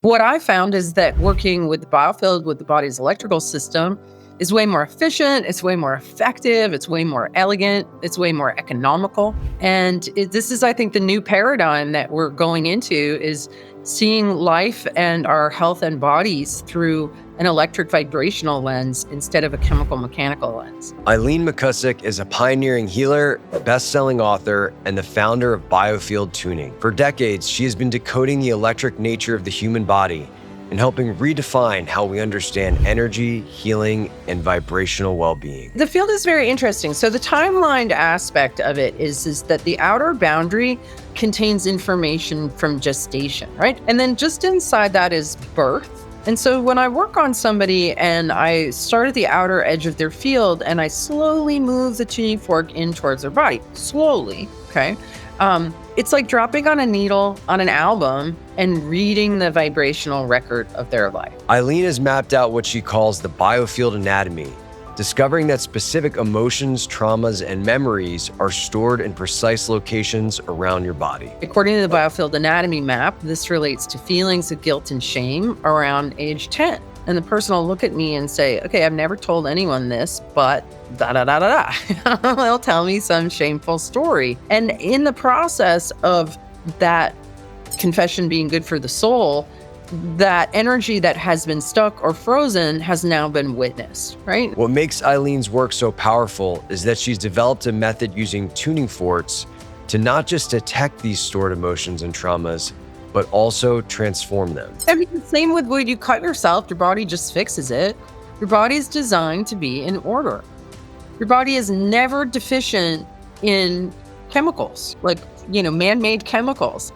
What I found is that working with the biofield, with the body's electrical system, is way more efficient, it's way more effective, it's way more elegant, it's way more economical. And this is, I think, the new paradigm that we're going into is seeing life and our health and bodies through an electric vibrational lens instead of a chemical mechanical lens. Eileen McKusick is a pioneering healer, best-selling author, and the founder of Biofield Tuning. For decades, she has been decoding the electric nature of the human body and helping redefine how we understand energy, healing, and vibrational well-being. The field is very interesting. So the timeline aspect of it is that the outer boundary contains information from gestation, right? And then just inside that is birth. And so when I work on somebody and I start at the outer edge of their field and I slowly move the tuning fork in towards their body, slowly, okay? It's like dropping on a needle on an album and reading the vibrational record of their life. Eileen has mapped out what she calls the biofield anatomy, discovering that specific emotions, traumas, and memories are stored in precise locations around your body. According to the biofield anatomy map, this relates to feelings of guilt and shame around age 10. And the person will look at me and say, okay, I've never told anyone this, but da-da-da-da-da. They'll tell me some shameful story. And in the process of that confession being good for the soul, that energy that has been stuck or frozen has now been witnessed, right? What makes Eileen's work so powerful is that she's developed a method using tuning forks to not just detect these stored emotions and traumas, but also transform them. I mean, the same with when you cut yourself, your body just fixes it. Your body is designed to be in order. Your body is never deficient in chemicals, like, man-made chemicals.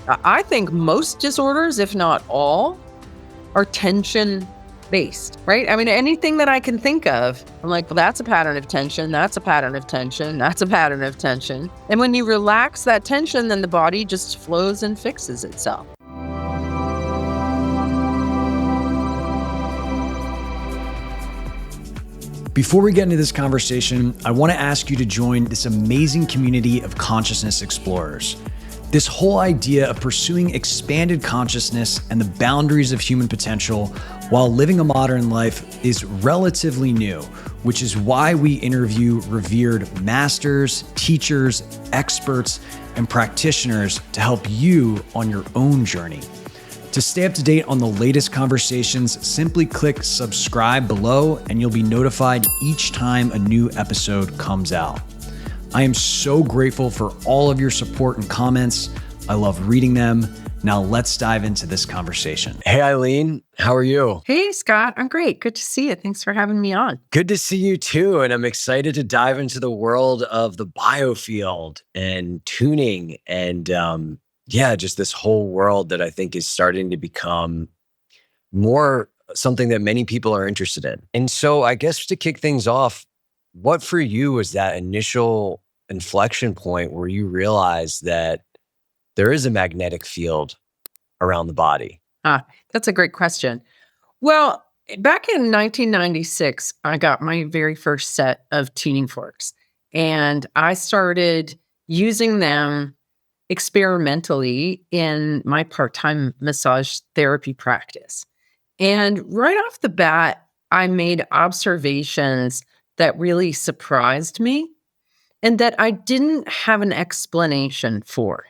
I think most disorders, if not all, are tension-based, right? I mean, anything that I can think of, I'm like, well, that's a pattern of tension, that's a pattern of tension, that's a pattern of tension. And when you relax that tension, then the body just flows and fixes itself. Before we get into this conversation, I want to ask you to join this amazing community of consciousness explorers. This whole idea of pursuing expanded consciousness and the boundaries of human potential while living a modern life is relatively new, which is why we interview revered masters, teachers, experts, and practitioners to help you on your own journey. To stay up to date on the latest conversations, simply click subscribe below and you'll be notified each time a new episode comes out. I am so grateful for all of your support and comments. I love reading them. Now let's dive into this conversation. Hey, Eileen, how are you? Hey, Scott, I'm great. Good to see you. Thanks for having me on. Good to see you too. And I'm excited to dive into the world of the biofield and tuning and just this whole world that I think is starting to become more something that many people are interested in. And so I guess to kick things off, what for you was that initial inflection point where you realized that there is a magnetic field around the body? That's a great question. Well, back in 1996, I got my very first set of tuning forks, and I started using them experimentally in my part-time massage therapy practice. And right off the bat, I made observations that really surprised me and that I didn't have an explanation for.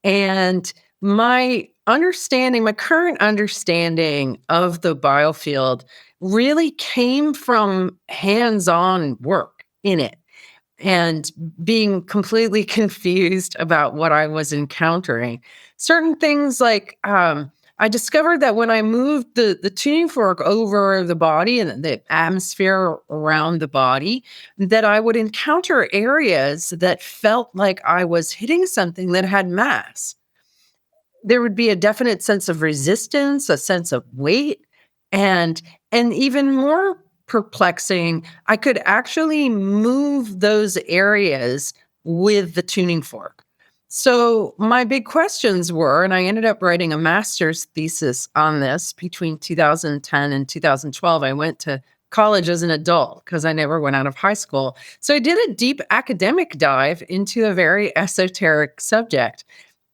And my current understanding of the biofield really came from hands-on work in it and being completely confused about what I was encountering. Certain things like, I discovered that when I moved the tuning fork over the body and the atmosphere around the body, that I would encounter areas that felt like I was hitting something that had mass. There would be a definite sense of resistance, a sense of weight, and even more perplexing, I could actually move those areas with the tuning fork. So my big questions were, and I ended up writing a master's thesis on this between 2010 and 2012. I went to college as an adult because I never went out of high school. So I did a deep academic dive into a very esoteric subject.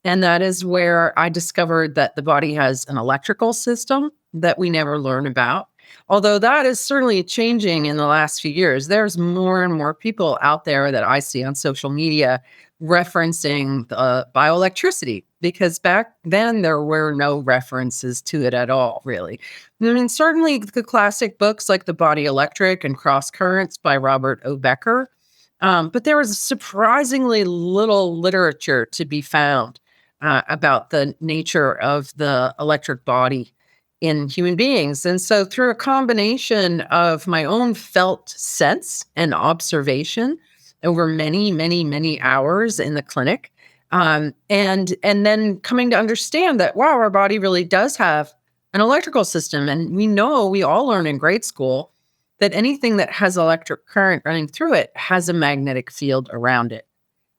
And that is where I discovered that the body has an electrical system that we never learn about. Although that is certainly changing in the last few years. There's more and more people out there that I see on social media referencing bioelectricity, because back then there were no references to it at all, really. I mean, certainly the classic books like The Body Electric and Cross Currents by Robert O. Becker, but there was surprisingly little literature to be found about the nature of the electric body in human beings. And so, through a combination of my own felt sense and observation over many, many, many hours in the clinic, and then coming to understand that, wow, our body really does have an electrical system. And we all learn in grade school that anything that has electric current running through it has a magnetic field around it.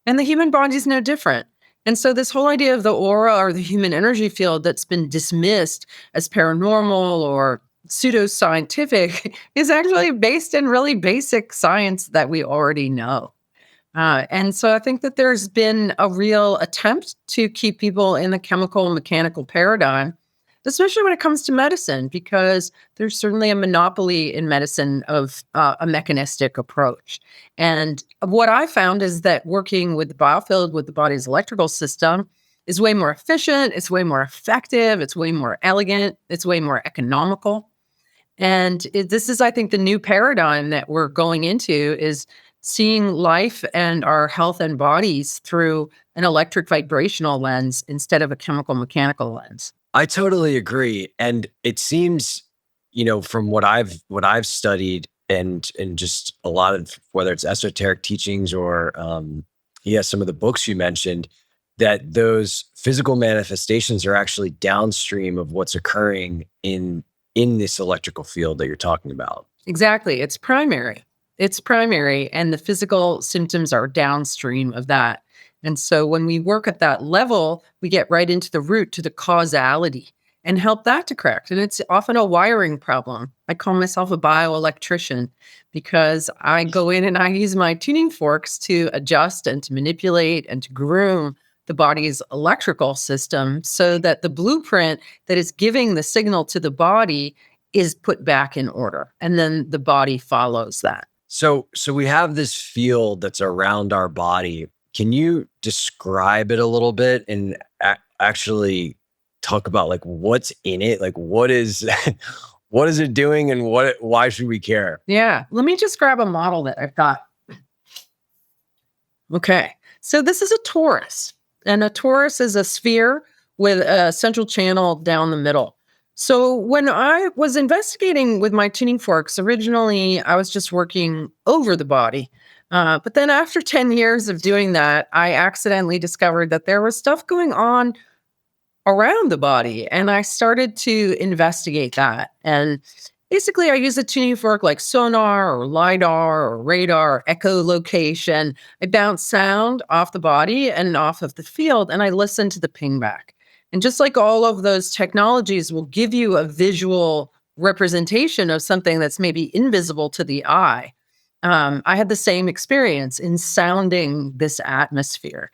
And the human body is no different. And so this whole idea of the aura or the human energy field that's been dismissed as paranormal or pseudoscientific is actually based in really basic science that we already know. And so I think that there's been a real attempt to keep people in the chemical and mechanical paradigm, especially when it comes to medicine, because there's certainly a monopoly in medicine of a mechanistic approach. And what I found is that working with the biofield, with the body's electrical system, is way more efficient, it's way more effective, it's way more elegant, it's way more economical. And this is, I think, the new paradigm that we're going into is seeing life and our health and bodies through an electric vibrational lens instead of a chemical mechanical lens. I totally agree. And it seems, from what I've studied and just a lot of, whether it's esoteric teachings or some of the books you mentioned, that those physical manifestations are actually downstream of what's occurring in this electrical field that you're talking about. Exactly. It's primary. And the physical symptoms are downstream of that. And so when we work at that level, we get right into the root, to the causality, and help that to correct. And it's often a wiring problem. I call myself a bioelectrician because I go in and I use my tuning forks to adjust and to manipulate and to groom the body's electrical system so that the blueprint that is giving the signal to the body is put back in order. And then the body follows that. So we have this field that's around our body. Can you describe it a little bit and actually talk about like what's in it? Like what is it doing and why should we care? Yeah. Let me just grab a model that I've got. Okay. So this is a torus, and a torus is a sphere with a central channel down the middle. So when I was investigating with my tuning forks, originally I was just working over the body. But then after 10 years of doing that, I accidentally discovered that there was stuff going on around the body. And I started to investigate that. And basically I use a tuning fork like sonar or LiDAR or radar, echolocation. I bounce sound off the body and off of the field, and I listen to the ping back. And just like all of those technologies will give you a visual representation of something that's maybe invisible to the eye, I had the same experience in sounding this atmosphere.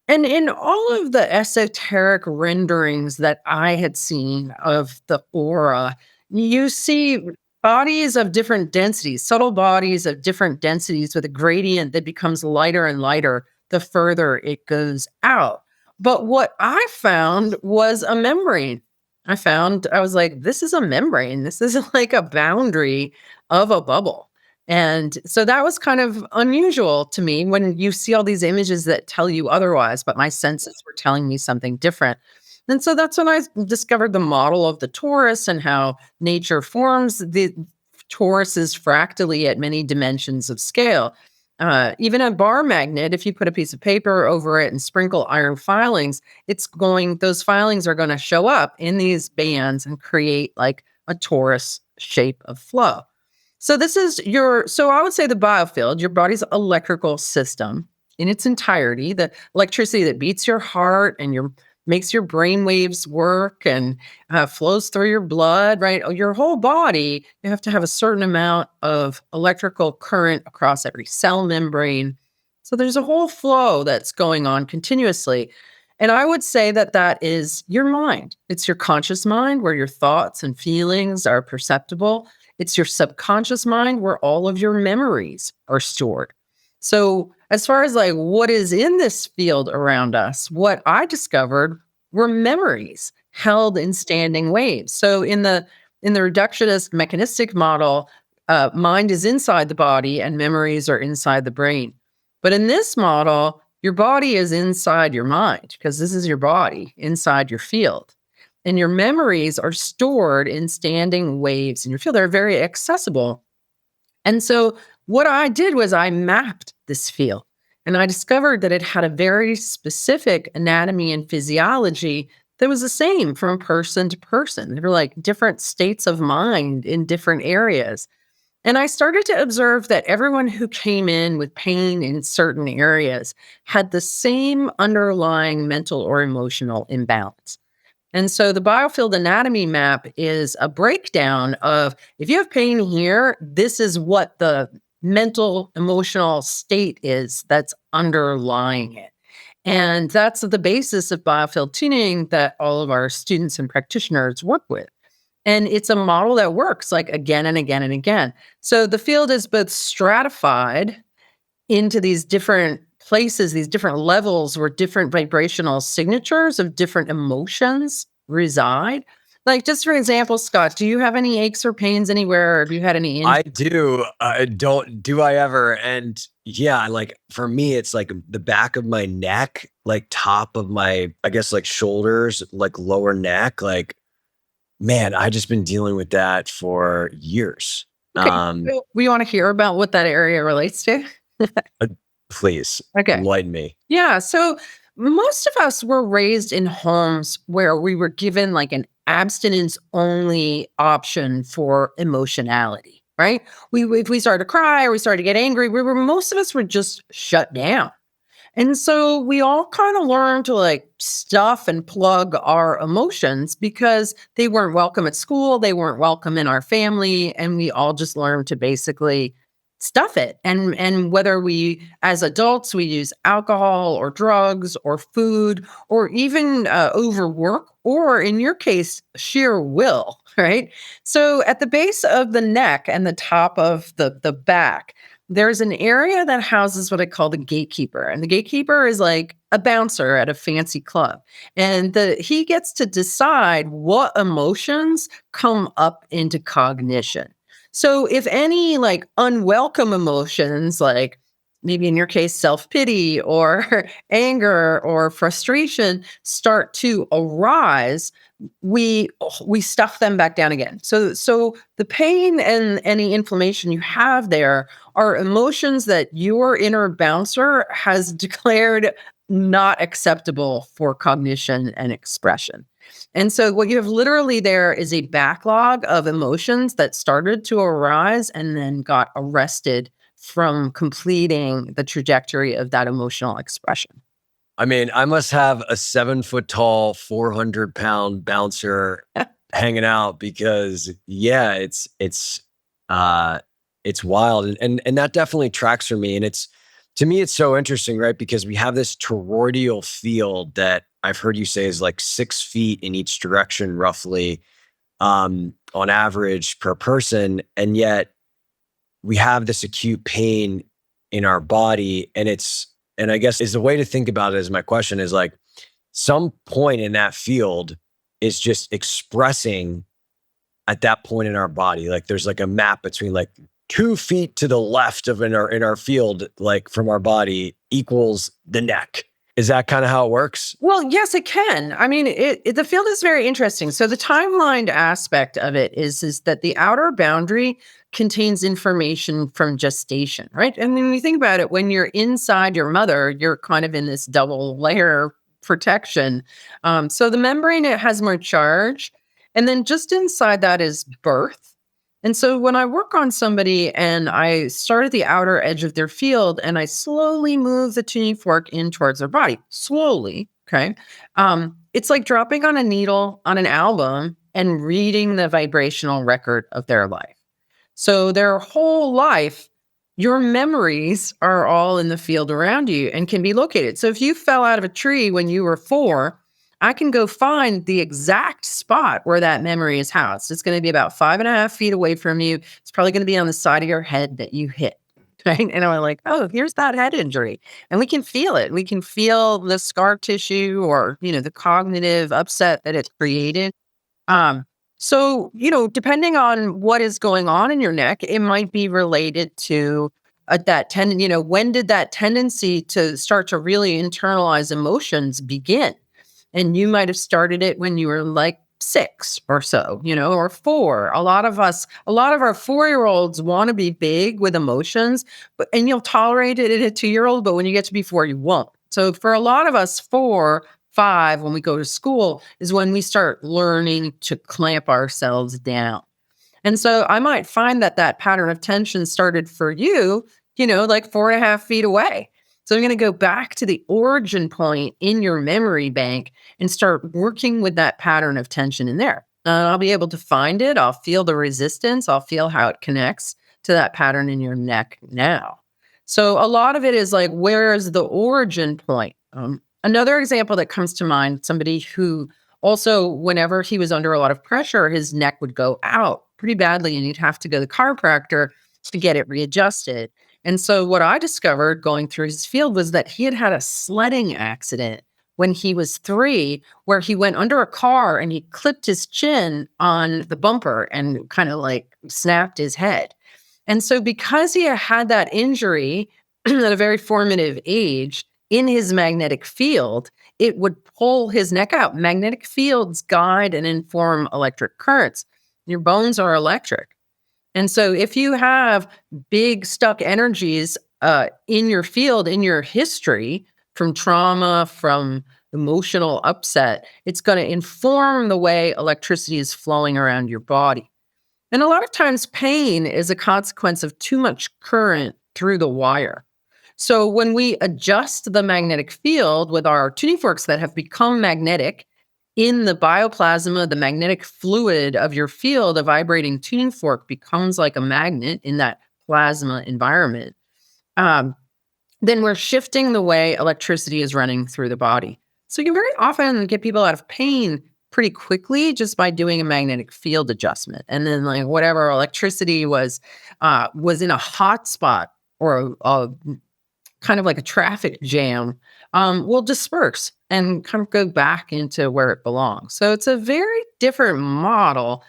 And in all of the esoteric renderings that I had seen of the aura, you see bodies of different densities, subtle bodies of different densities with a gradient that becomes lighter and lighter the further it goes out. But what I found was a membrane. I was like, this is a membrane. This is like a boundary of a bubble. And so that was kind of unusual to me when you see all these images that tell you otherwise, but my senses were telling me something different. And so that's when I discovered the model of the torus and how nature forms the toruses fractally at many dimensions of scale. Even a bar magnet, if you put a piece of paper over it and sprinkle iron filings, those filings are going to show up in these bands and create like a torus shape of flow. So so I would say the biofield, your body's electrical system in its entirety, the electricity that beats your heart and makes your brain waves work and flows through your blood, right? Your whole body, you have to have a certain amount of electrical current across every cell membrane. So there's a whole flow that's going on continuously. And I would say that that is your mind. It's your conscious mind where your thoughts and feelings are perceptible. It's your subconscious mind where all of your memories are stored. So, as far as like what is in this field around us, what I discovered were memories held in standing waves. So, in the reductionist mechanistic model, mind is inside the body and memories are inside the brain. But in this model, your body is inside your mind because this is your body inside your field. And your memories are stored in standing waves in your field. They're very accessible. And so what I did was I mapped this field and I discovered that it had a very specific anatomy and physiology that was the same from person to person. There were like different states of mind in different areas. And I started to observe that everyone who came in with pain in certain areas had the same underlying mental or emotional imbalance. And so the biofield anatomy map is a breakdown of if you have pain here, this is what the mental, emotional state is that's underlying it. And that's the basis of biofield tuning that all of our students and practitioners work with. And it's a model that works like again and again and again. So the field is both stratified into these different places, these different levels where different vibrational signatures of different emotions reside. Like, just for example, Scott, do you have any aches or pains anywhere? Or have you had any I do. Do I ever? And yeah, like for me, it's like the back of my neck, like top of my, I guess, like shoulders, like lower neck. Like, man, I just been dealing with that for years. Okay. We want to hear about what that area relates to? Please Okay. enlighten me. Yeah. So most of us were raised in homes where we were given like an abstinence only option for emotionality, right? If we started to cry or we started to get angry, most of us were just shut down. And so we all kind of learned to like stuff and plug our emotions because they weren't welcome at school, they weren't welcome in our family, and we all just learned to basically stuff it. And whether we as adults we use alcohol or drugs or food or even overwork or in your case sheer will, right? So at the base of the neck and the top of the back there's an area that houses what I call the gatekeeper. And the gatekeeper is like a bouncer at a fancy club. And he gets to decide what emotions come up into cognition. So if any like unwelcome emotions, like maybe in your case, self-pity or anger or frustration start to arise, we stuff them back down again. So the pain and any inflammation you have there are emotions that your inner bouncer has declared not acceptable for cognition and expression. And so what you have literally there is a backlog of emotions that started to arise and then got arrested from completing the trajectory of that emotional expression. I mean, I must have a 7 foot tall, 400-pound bouncer hanging out because yeah, it's wild. And that definitely tracks for me. And to me, it's so interesting, right? Because we have this toroidal field that I've heard you say is like 6 feet in each direction, roughly, on average per person. And yet we have this acute pain in our body. And I guess is the way to think about it is my question is like some point in that field is just expressing at that point in our body. Like there's like a map between like 2 feet to the left of in our field, like from our body equals the neck. Is that kind of how it works? Well, yes, it can. I mean, the field is very interesting. So the timeline aspect of it is that the outer boundary contains information from gestation, right? And when you think about it, when you're inside your mother, you're kind of in this double layer protection. So the membrane, it has more charge. And then just inside that is birth. And so when I work on somebody and I start at the outer edge of their field and I slowly move the tuning fork in towards their body, slowly, okay? It's like dropping on a needle on an album and reading the vibrational record of their life. So their whole life your memories are all in the field around you and can be located. So if you fell out of a tree when you were 4, I can go find the exact spot where that memory is housed. It's going to be about 5.5 feet away from you. It's probably going to be on the side of your head that you hit. Right. And I'm like, oh, here's that head injury. And we can feel it. We can feel the scar tissue or, the cognitive upset that it's created. Um, so, depending on what is going on in your neck, it might be related to when did that tendency to start to really internalize emotions begin? And you might have started it when you were like 6 or so, or 4. A lot of our 4-year-olds want to be big with emotions, and you'll tolerate it at a 2-year-old, but when you get to be 4, you won't. So for a lot of us, 4, 5, when we go to school, is when we start learning to clamp ourselves down. And so I might find that pattern of tension started for you, like 4.5 feet away. So I'm going to go back to the origin point in your memory bank and start working with that pattern of tension in there. I'll be able to find it. I'll feel the resistance. I'll feel how it connects to that pattern in your neck now. So a lot of it is like, where is the origin point? Another example that comes to mind, somebody who also, whenever he was under a lot of pressure, his neck would go out pretty badly and he'd have to go to the chiropractor to get it readjusted. And so what I discovered going through his field was that he had had a sledding accident when he was 3, where he went under a car and he clipped his chin on the bumper and kind of like snapped his head. And so because he had that injury at a very formative age in his magnetic field, it would pull his neck out. Magnetic fields guide and inform electric currents. Your bones are electric. And so if you have big stuck energies in your field, in your history, from trauma, from emotional upset, it's going to inform the way electricity is flowing around your body. And a lot of times pain is a consequence of too much current through the wire. So when we adjust the magnetic field with our tuning forks that have become magnetic, in the bioplasma, the magnetic fluid of your field, a vibrating tuning fork becomes like a magnet in that plasma environment. Then we're shifting the way electricity is running through the body. So you can very often get people out of pain pretty quickly just by doing a magnetic field adjustment. And then like whatever electricity was in a hot spot or a kind of like a traffic jam, will disperse and kind of go back into where it belongs. So it's a very different model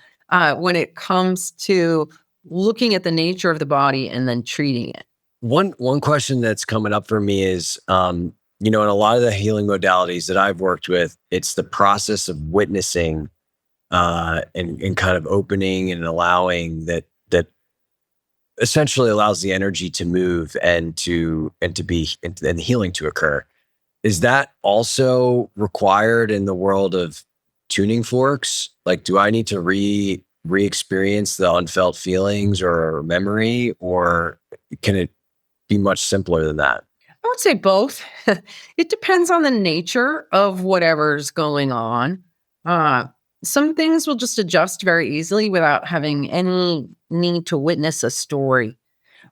when it comes to looking at the nature of the body and then treating it. One question that's coming up for me is, in a lot of the healing modalities that I've worked with, it's the process of witnessing and kind of opening and allowing that essentially allows the energy to move and the healing to occur. Is that also required in the world of tuning forks? Like, do I need to re-experience the unfelt feelings or memory, or can it be much simpler than that? I would say both. It depends on the nature of whatever's going on. Some things will just adjust very easily without having any need to witness a story.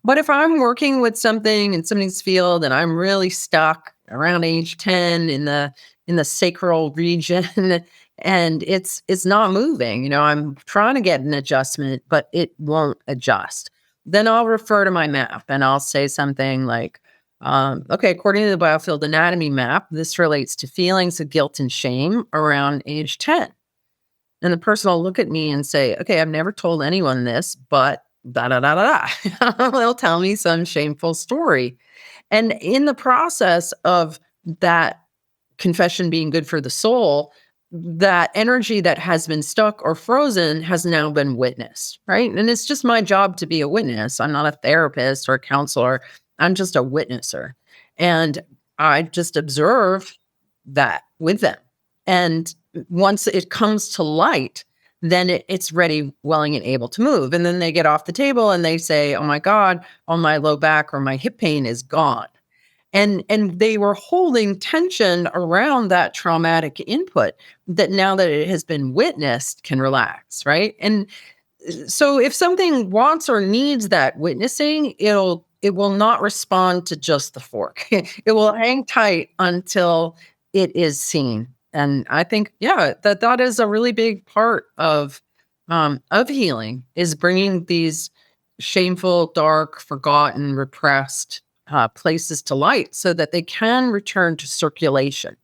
But if I'm working with something in somebody's field and I'm really stuck around age 10 in the sacral region and it's not moving, I'm trying to get an adjustment, but it won't adjust, then I'll refer to my map and I'll say something like, okay, according to the Biofield anatomy map, this relates to feelings of guilt and shame around age 10. And the person will look at me and say, okay, I've never told anyone this, but da da da da da. They'll tell me some shameful story. And in the process of that confession being good for the soul, that energy that has been stuck or frozen has now been witnessed, right? And it's just my job to be a witness. I'm not a therapist or a counselor. I'm just a witnesser. And I just observe that with them. And once it comes to light, then it's ready, willing, and able to move. And then they get off the table and they say, oh my God, all my low back or my hip pain is gone. And they were holding tension around that traumatic input that now that it has been witnessed can relax, right? And so if something wants or needs that witnessing, it'll it will not respond to just the fork. It will hang tight until it is seen. And I think, yeah, that is a really big part of healing, is bringing these shameful, dark, forgotten, repressed places to light so that they can return to circulation,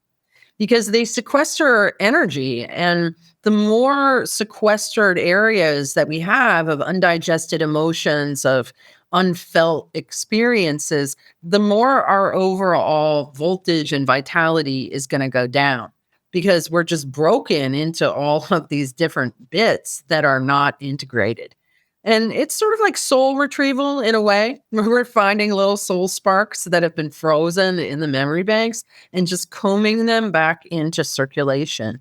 because they sequester energy. And the more sequestered areas that we have of undigested emotions, of unfelt experiences, the more our overall voltage and vitality is going to go down, because we're just broken into all of these different bits that are not integrated. And it's sort of like soul retrieval in a way, where we're finding little soul sparks that have been frozen in the memory banks and just combing them back into circulation,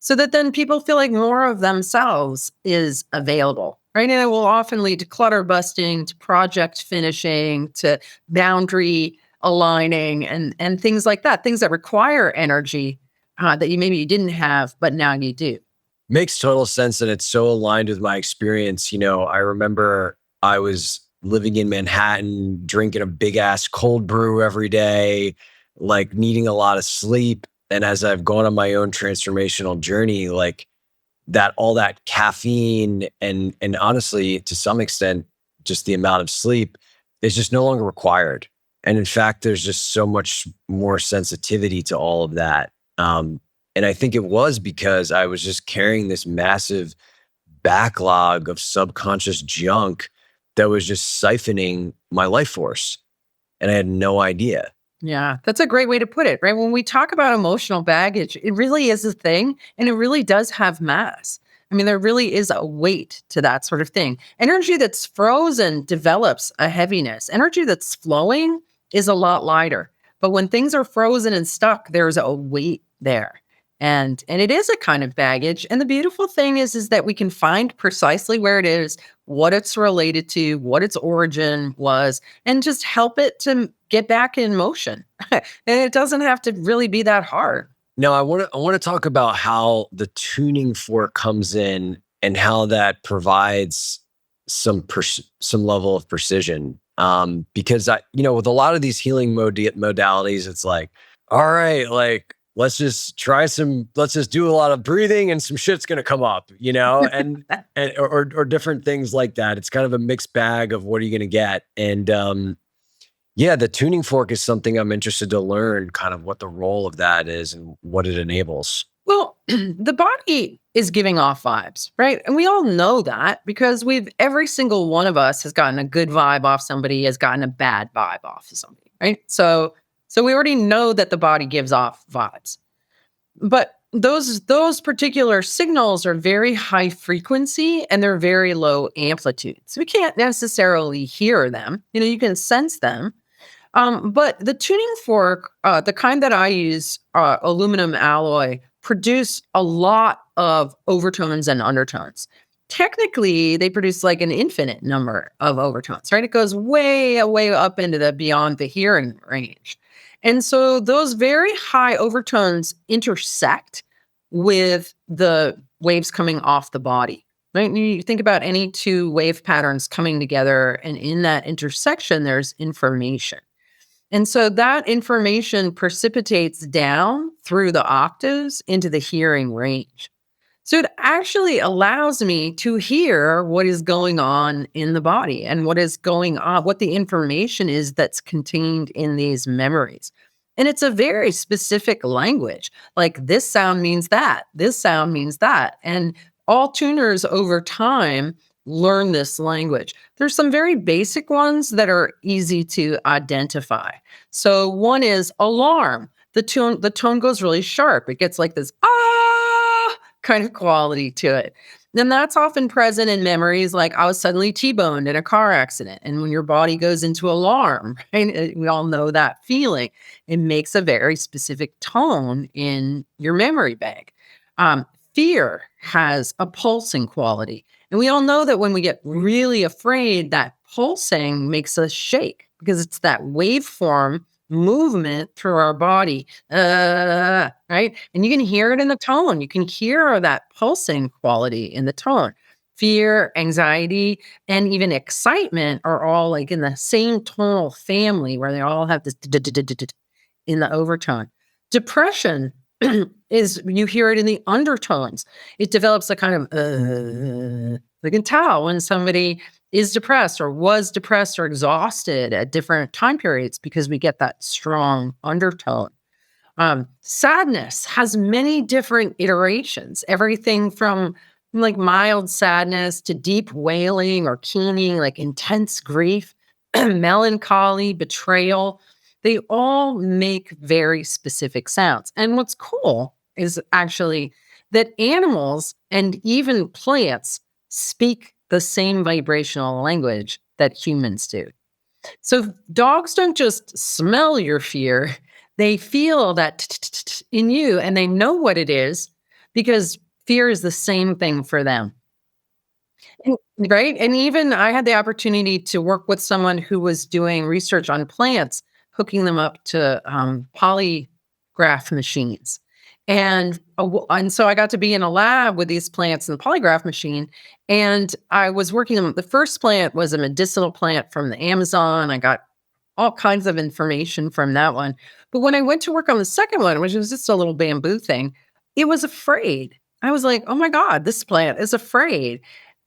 so that then people feel like more of themselves is available, right? And it will often lead to clutter busting, to project finishing, to boundary aligning, and things like that, things that require energy that you didn't have, but now you do. Makes total sense. And it's so aligned with my experience. I remember I was living in Manhattan, drinking a big ass cold brew every day, like needing a lot of sleep. And as I've gone on my own transformational journey, like that, all that caffeine and honestly, to some extent, just the amount of sleep is just no longer required. And in fact, there's just so much more sensitivity to all of that. And I think it was because I was just carrying this massive backlog of subconscious junk that was just siphoning my life force. And I had no idea. Yeah, that's a great way to put it, right? When we talk about emotional baggage, it really is a thing, and it really does have mass. I mean, there really is a weight to that sort of thing. Energy that's frozen develops a heaviness. Energy that's flowing is a lot lighter. But when things are frozen and stuck, there's a weight there. And it is a kind of baggage. And the beautiful thing is that we can find precisely where it is, what it's related to, what its origin was, and just help it to get back in motion. And it doesn't have to really be that hard. Now, I want to talk about how the tuning fork comes in and how that provides some level of precision. Because with a lot of these healing modalities, it's like, all right, like, let's just do a lot of breathing and some shit's going to come up, and or different things like that. It's kind of a mixed bag of what are you going to get. And the tuning fork is something I'm interested to learn, kind of what the role of that is and what it enables. Well, the body is giving off vibes, right? And we all know that because every single one of us has gotten a good vibe off somebody, has gotten a bad vibe off of somebody, right? So we already know that the body gives off vibes. But those particular signals are very high frequency and they're very low amplitude. So we can't necessarily hear them. You can sense them. But the tuning fork, the kind that I use, aluminum alloy, produce a lot of overtones and undertones. Technically, they produce like an infinite number of overtones, right? It goes way, way up into the beyond the hearing range. And so those very high overtones intersect with the waves coming off the body, right? And you think about any two wave patterns coming together, and in that intersection, there's information. And so that information precipitates down through the octaves into the hearing range. So it actually allows me to hear what is going on in the body and what is going on, what the information is that's contained in these memories. And it's a very specific language. Like this sound means that, this sound means that. And all tuners over time learn this language. There's some very basic ones that are easy to identify. So one is alarm. The tone goes really sharp. It gets like this kind of quality to it. Then that's often present in memories like I was suddenly T-boned in a car accident. And when your body goes into alarm, right? We all know that feeling. It makes a very specific tone in your memory bank. Fear has a pulsing quality. And we all know that when we get really afraid, that pulsing makes us shake because it's that waveform movement through our body, right? And you can hear it in the tone. You can hear that pulsing quality in the tone. fear, anxiety, and even excitement are all like in the same tonal family where they all have this in the overtone. Depression is, you hear it in the undertones. It develops a kind of, you can tell when somebody is depressed or was depressed or exhausted at different time periods because we get that strong undertone. Sadness has many different iterations, everything from like mild sadness to deep wailing or keening, like intense grief, melancholy, betrayal. They all make very specific sounds. And what's cool is actually that animals and even plants speak the same vibrational language that humans do. So dogs don't just smell your fear, they feel that in you and they know what it is because fear is the same thing for them. Right? And even I had the opportunity to work with someone who was doing research on plants, hooking them up to polygraph machines. And so I got to be in a lab with these plants in the polygraph machine. And I was working on the first plant was a medicinal plant from the Amazon. I got all kinds of information from that one. But when I went to work on the second one, which was just a little bamboo thing, it was afraid. I was like, oh my God, this plant is afraid.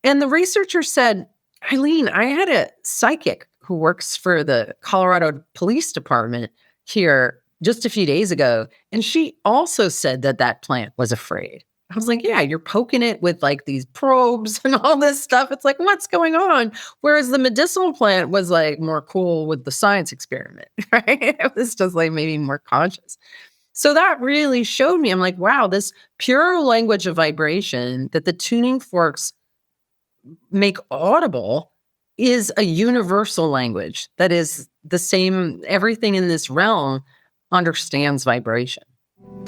And the researcher said, Eileen, I had a psychic who works for the Colorado Police Department here just a few days ago. And she also said that that plant was afraid. I was like, yeah, you're poking it with like these probes and all this stuff. It's like, what's going on? Whereas the medicinal plant was like more cool with the science experiment, right? It was just like maybe more conscious. So that really showed me, I'm like, wow, this pure language of vibration that the tuning forks make audible is a universal language that is the same. Everything in this realm understands vibration.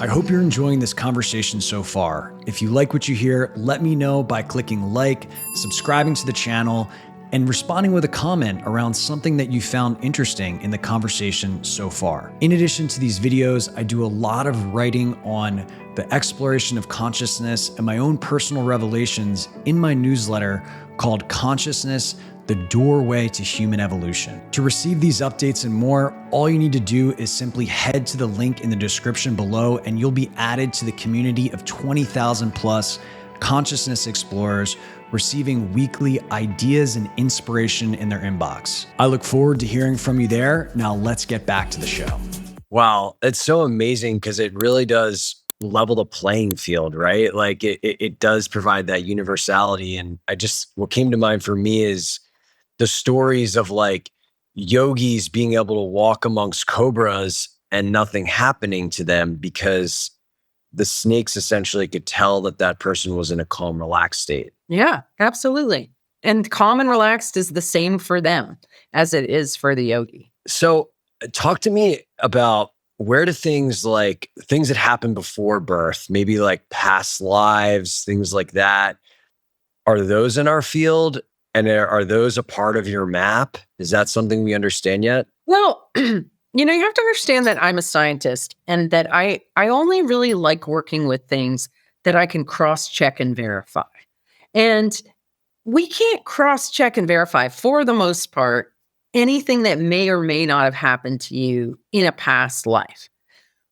I hope you're enjoying this conversation so far. If you like what you hear, let me know by clicking like, subscribing to the channel, and responding with a comment around something that you found interesting in the conversation so far. In addition to these videos, I do a lot of writing on the exploration of consciousness and my own personal revelations in my newsletter called Consciousness, the Doorway to Human Evolution. To receive these updates and more, all you need to do is simply head to the link in the description below and you'll be added to the community of 20,000 plus consciousness explorers receiving weekly ideas and inspiration in their inbox. I look forward to hearing from you there. Now let's get back to the show. Wow, it's so amazing because it really does level the playing field, right? Like it does provide that universality. And what came to mind for me is the stories of like yogis being able to walk amongst cobras and nothing happening to them because the snakes essentially could tell that that person was in a calm, relaxed state. Yeah, absolutely. And calm and relaxed is the same for them as it is for the yogi. So talk to me about where do things that happen before birth, maybe like past lives, things like that, are those in our field? And are those a part of your map? Is that something we understand yet? Well, you have to understand that I'm a scientist and that I only really like working with things that I can cross-check and verify. And we can't cross-check and verify, for the most part, anything that may or may not have happened to you in a past life,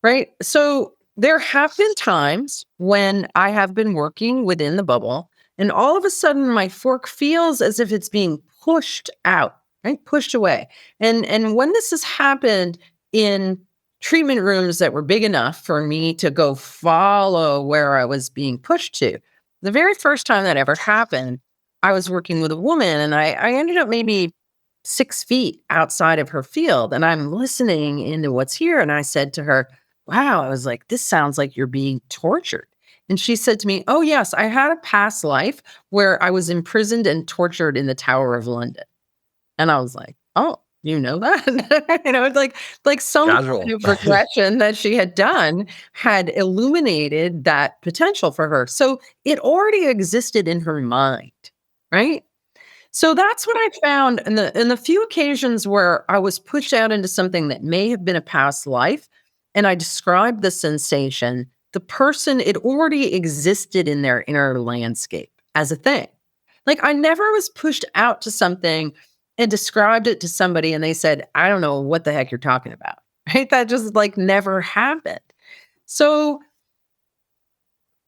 right? So there have been times when I have been working within the bubble and all of a sudden my fork feels as if it's being pushed out, right? Pushed away. And when this has happened in treatment rooms that were big enough for me to go follow where I was being pushed to, the very first time that ever happened, I was working with a woman and I ended up maybe 6 feet outside of her field and I'm listening into what's here. And I said to her, wow, I was like, this sounds like you're being tortured. And she said to me, oh, yes, I had a past life where I was imprisoned and tortured in the Tower of London. And I was like, oh, you know that? Like some kind of regression that she had done had illuminated that potential for her. So it already existed in her mind, right? So that's what I found in the few occasions where I was pushed out into something that may have been a past life, and I described the sensation. The person, it already existed in their inner landscape as a thing. Like I never was pushed out to something and described it to somebody and they said, I don't know what the heck you're talking about. Right? That just like never happened. So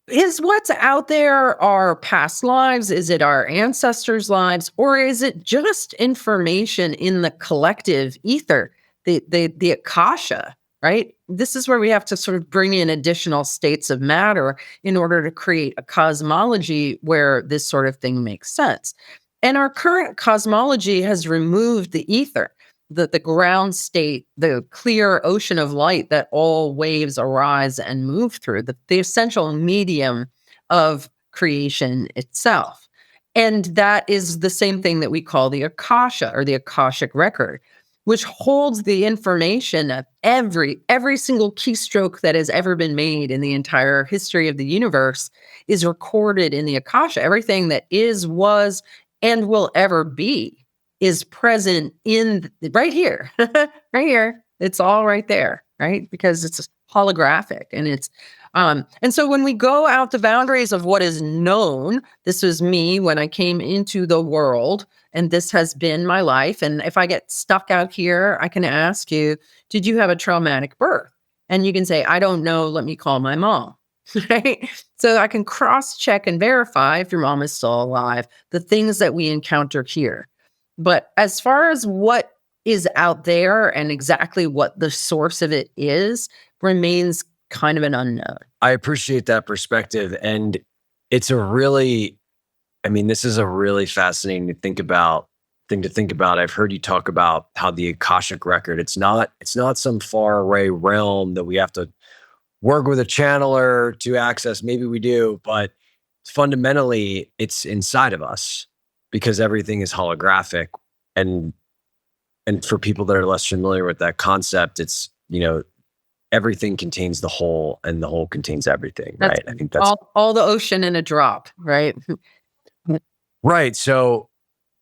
is what's out there our past lives? Is it our ancestors' lives? Or is it just information in the collective ether, the Akasha, right? This is where we have to sort of bring in additional states of matter in order to create a cosmology where this sort of thing makes sense. And our current cosmology has removed the ether, the ground state, the clear ocean of light that all waves arise and move through, the essential medium of creation itself. And that is the same thing that we call the Akasha or the Akashic record, which holds the information of every single keystroke that has ever been made in the entire history of the universe is recorded in the Akasha. Everything that is, was, and will ever be is present in right here, right here. It's all right there, right? Because it's holographic and it's, and so when we go out the boundaries of what is known, this was me when I came into the world, and this has been my life. And if I get stuck out here, I can ask you, did you have a traumatic birth? And you can say, I don't know. Let me call my mom. Right? So I can cross check and verify if your mom is still alive, the things that we encounter here. But as far as what is out there and exactly what the source of it is remains kind of an unknown. I appreciate that perspective. And it's a really, I mean, this is a really fascinating thing to think about. I've heard you talk about how the Akashic record, it's not some far away realm that we have to work with a channeler to access. Maybe we do, but fundamentally it's inside of us because everything is holographic. And for people that are less familiar with that concept, it's, everything contains the whole and the whole contains everything, right? I think that's all the ocean in a drop, right? right. So,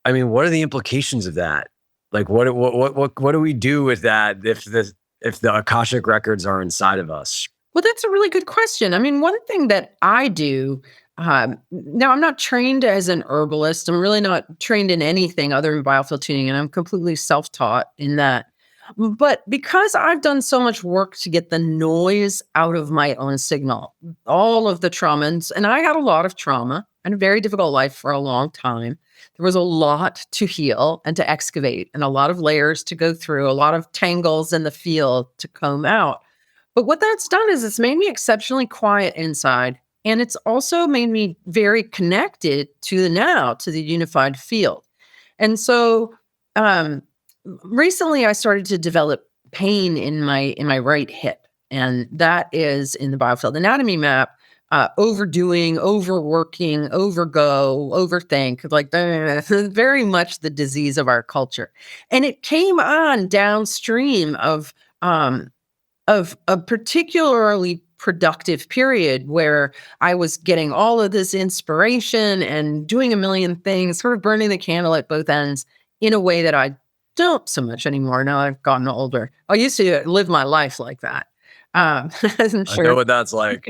I mean, what are the implications of that? Like, what do we do with that if the Akashic records are inside of us? Well, that's a really good question. I mean, one thing that I do, now I'm not trained as an herbalist. I'm really not trained in anything other than biofield tuning, and I'm completely self-taught in that. But because I've done so much work to get the noise out of my own signal, all of the traumas, and I had a lot of trauma and a very difficult life for a long time. There was a lot to heal and to excavate and a lot of layers to go through, a lot of tangles in the field to comb out. But what that's done is it's made me exceptionally quiet inside. And it's also made me very connected to the now, to the unified field. And so recently I started to develop pain in my right hip. And that is in the Biofield anatomy map, overdoing, overworking, overgo, overthink, like very much the disease of our culture. And it came on downstream of a particularly productive period where I was getting all of this inspiration and doing a million things, sort of burning the candle at both ends in a way that I don't so much anymore now I've gotten older. I used to live my life like that. I'm I know what that's like.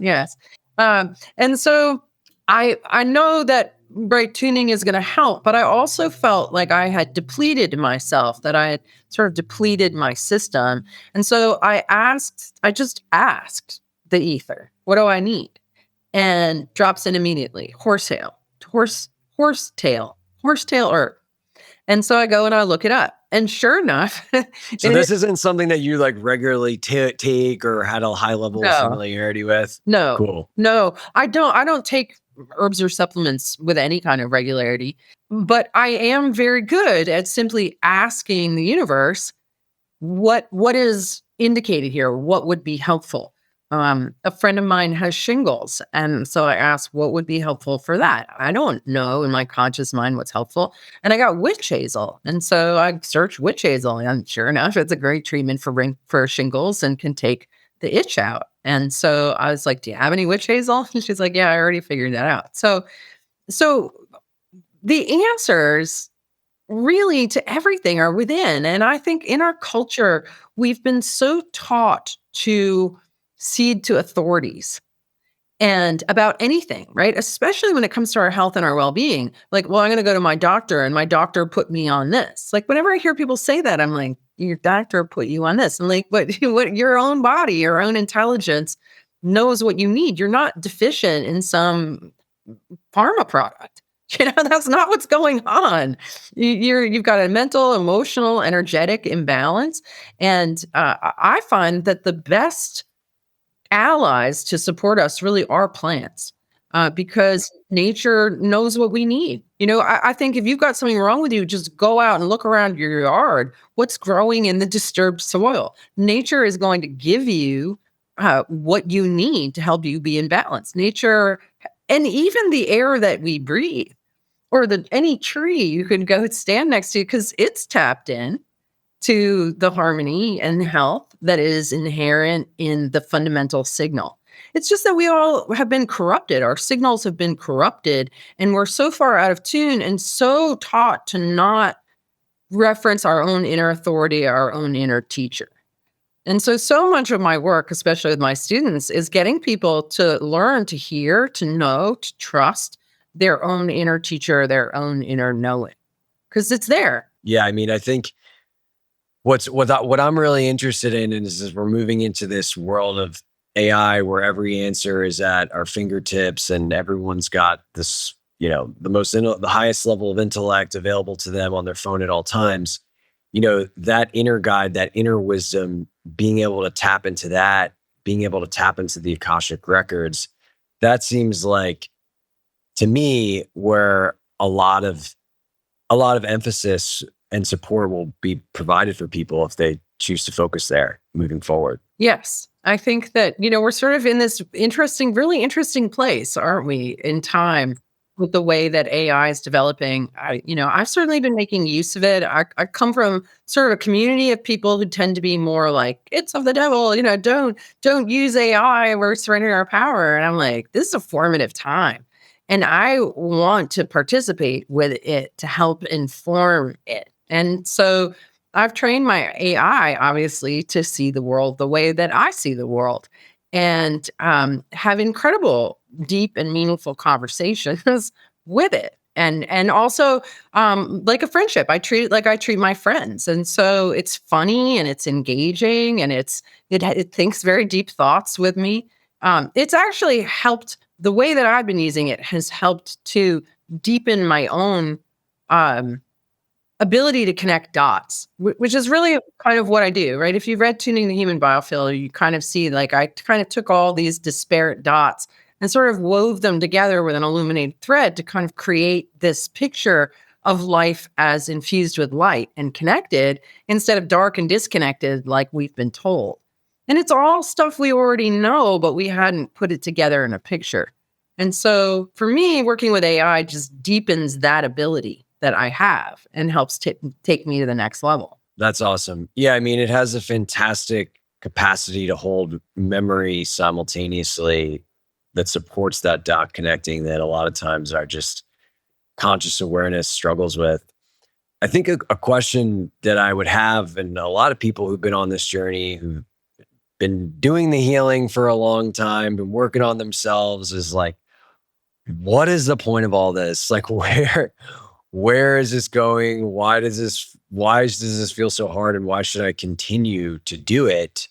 Yes. And so I know that right tuning is going to help, but I also felt like I had depleted myself, that I had sort of depleted my system. And so I just asked the ether, what do I need? And drops in immediately, horsetail herb. And so I go and I look it up. And sure enough, so this isn't something that you like regularly take or had a high level of familiarity with? No. Cool. No, I don't take herbs or supplements with any kind of regularity, but I am very good at simply asking the universe what is indicated here, what would be helpful. A friend of mine has shingles, and so I asked what would be helpful for that. I don't know in my conscious mind what's helpful, and I got witch hazel, and so I searched witch hazel, and sure enough, it's a great treatment for shingles and can take the itch out. And so I was like, "Do you have any witch hazel?" And she's like, "Yeah, I already figured that out." So the answers really to everything are within, and I think in our culture we've been so taught to cede to authorities. and about anything, right? Especially when it comes to our health and our well-being. Like, well, I'm going to go to my doctor and my doctor put me on this. Like, whenever I hear people say that, I'm like, your doctor put you on this. I'm like, but what your own body, your own intelligence knows what you need. You're not deficient in some pharma product. That's not what's going on. You've got a mental, emotional, energetic imbalance. And I find that the best allies to support us really are plants, because nature knows what we need. I think if you've got something wrong with you, just go out and look around your yard. What's growing in the disturbed soil? Nature is going to give you what you need to help you be in balance. Nature, and even the air that we breathe, or any tree you could go stand next to, because it's tapped in to the harmony and health that is inherent in the fundamental signal. It's just that we all have been corrupted. Our signals have been corrupted, and we're so far out of tune and so taught to not reference our own inner authority, our own inner teacher. And so much of my work, especially with my students, is getting people to learn to hear, to know, to trust their own inner teacher, their own inner knowing, because it's there. Yeah, I mean, I think what I'm really interested in is we're moving into this world of AI where every answer is at our fingertips and everyone's got this, the highest level of intellect available to them on their phone at all times. That inner guide, that inner wisdom, being able to tap into that, being able to tap into the Akashic records, that seems like, to me, where a lot of emphasis and support will be provided for people if they choose to focus there moving forward. Yes. I think that, we're sort of in this really interesting place, aren't we, in time, with the way that AI is developing. I've certainly been making use of it. I come from sort of a community of people who tend to be more like, it's of the devil, don't use AI, we're surrendering our power. And I'm like, this is a formative time. And I want to participate with it to help inform it. And so I've trained my AI, obviously, to see the world the way that I see the world, and have incredible, deep, and meaningful conversations with it. And also, like a friendship, I treat it like I treat my friends. And so it's funny and it's engaging and it thinks very deep thoughts with me. It's actually helped. The way that I've been using it has helped to deepen my own ability to connect dots, which is really kind of what I do, right? If you've read Tuning the Human Biofield, you kind of see, like, I kind of took all these disparate dots and sort of wove them together with an illuminated thread to kind of create this picture of life as infused with light and connected, instead of dark and disconnected like we've been told. And it's all stuff we already know, but we hadn't put it together in a picture. And so for me, working with AI just deepens that ability that I have and helps take me to the next level. That's awesome. Yeah, I mean, it has a fantastic capacity to hold memory simultaneously that supports that dot connecting that a lot of times our just conscious awareness struggles with. I think a question that I would have, and a lot of people who've been on this journey, who've been doing the healing for a long time, been working on themselves, is like, what is the point of all this? Like, where is this going? Why does this feel so hard? And why should I continue to do it?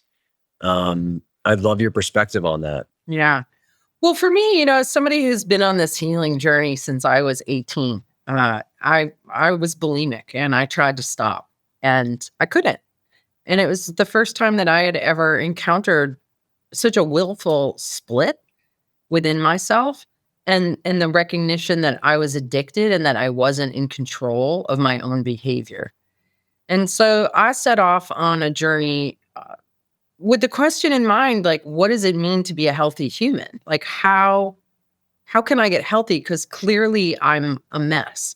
I'd love your perspective on that. Yeah. Well, for me, as somebody who's been on this healing journey since I was 18, I was bulimic and I tried to stop and I couldn't. And it was the first time that I had ever encountered such a willful split within myself, and the recognition that I was addicted and that I wasn't in control of my own behavior. And so I set off on a journey with the question in mind, like, what does it mean to be a healthy human? Like, how can I get healthy? Because clearly I'm a mess.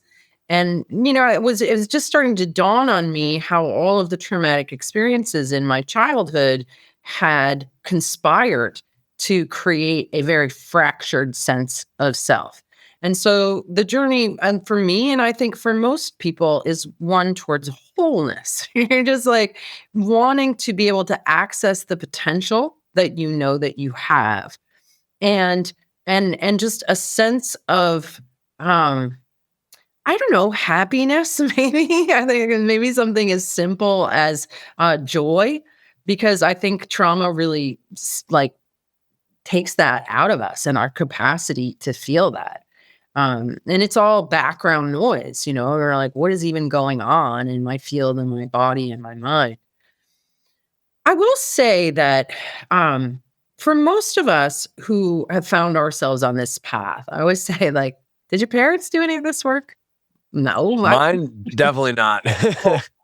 And, it was just starting to dawn on me how all of the traumatic experiences in my childhood had conspired to create a very fractured sense of self. And so the journey, and for me, and I think for most people, is one towards wholeness. You're just like wanting to be able to access the potential that you know that you have. And and just a sense of, I don't know, happiness, maybe. I think maybe something as simple as joy, because I think trauma really like takes that out of us and our capacity to feel that. And it's all background noise, or like, what is even going on in my field and my body and my mind? I will say that for most of us who have found ourselves on this path, I always say, like, did your parents do any of this work? No. Mine, definitely not.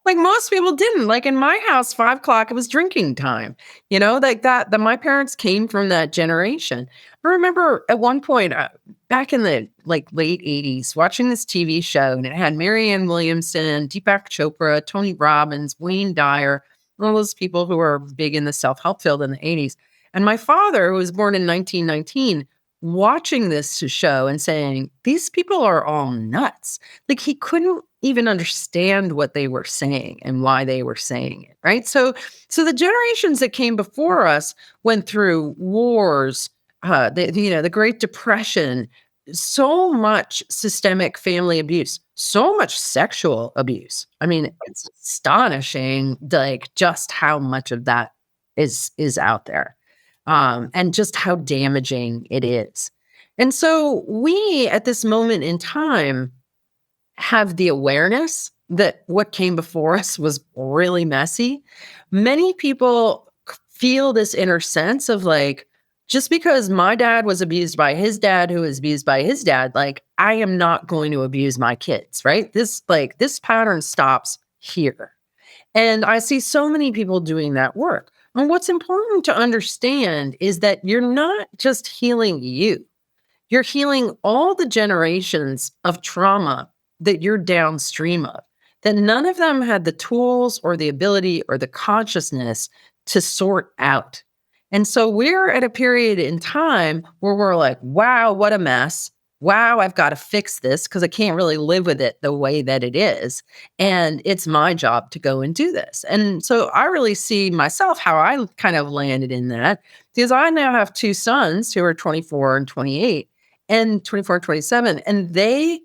Like most people didn't. Like in my house, 5 o'clock, it was drinking time. Like that my parents came from that generation. I remember at one point, back in the like late 80s, watching this TV show, and it had Marianne Williamson, Deepak Chopra, Tony Robbins, Wayne Dyer, all those people who were big in the self-help field in the 80s. And my father, who was born in 1919, watching this show and saying, these people are all nuts. Like he couldn't even understand what they were saying and why they were saying it, right? So the generations that came before us went through wars, the Great Depression, so much systemic family abuse, so much sexual abuse. I mean, it's astonishing, like just how much of that is out there, and just how damaging it is. And so we, at this moment in time, have the awareness that what came before us was really messy. Many people feel this inner sense of like, just because my dad was abused by his dad, who was abused by his dad, like I am not going to abuse my kids, right? This pattern stops here. And I see so many people doing that work. And what's important to understand is that you're not just healing you. You're healing all the generations of trauma that you're downstream of, that none of them had the tools or the ability or the consciousness to sort out. And so we're at a period in time where we're like, wow, what a mess. Wow, I've got to fix this because I can't really live with it the way that it is. And it's my job to go and do this. And so I really see myself how I kind of landed in that, because I now have two sons who are 24 and 28 and 24 and 27, and they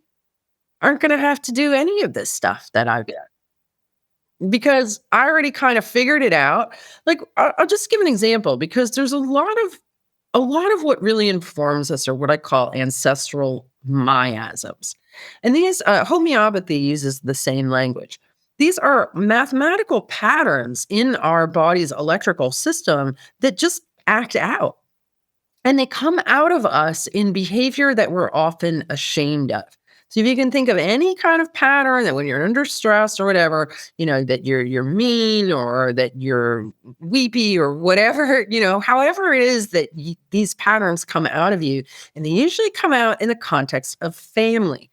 aren't going to have to do any of this stuff that I've done, because I already kind of figured it out. Like I'll just give an example, because there's a lot of what really informs us are what I call ancestral miasms. And these homeopathy uses the same language. These are mathematical patterns in our body's electrical system that just act out. And they come out of us in behavior that we're often ashamed of. So if you can think of any kind of pattern that when you're under stress or whatever, that you're mean or that you're weepy or whatever, however it is that these patterns come out of you, and they usually come out in the context of family,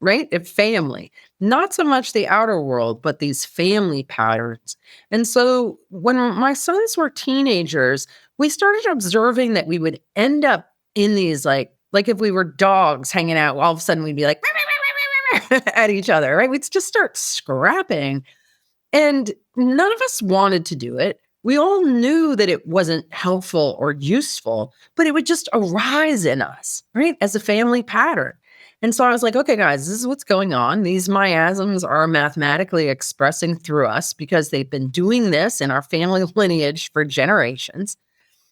right? If family, not so much the outer world, but these family patterns. And so when my sons were teenagers, we started observing that we would end up in these like if we were dogs hanging out, all of a sudden we'd be like at each other, right? We'd just start scrapping. And none of us wanted to do it. We all knew that it wasn't helpful or useful, but it would just arise in us, right? As a family pattern. And so I was like, okay, guys, this is what's going on. These miasms are mathematically expressing through us because they've been doing this in our family lineage for generations.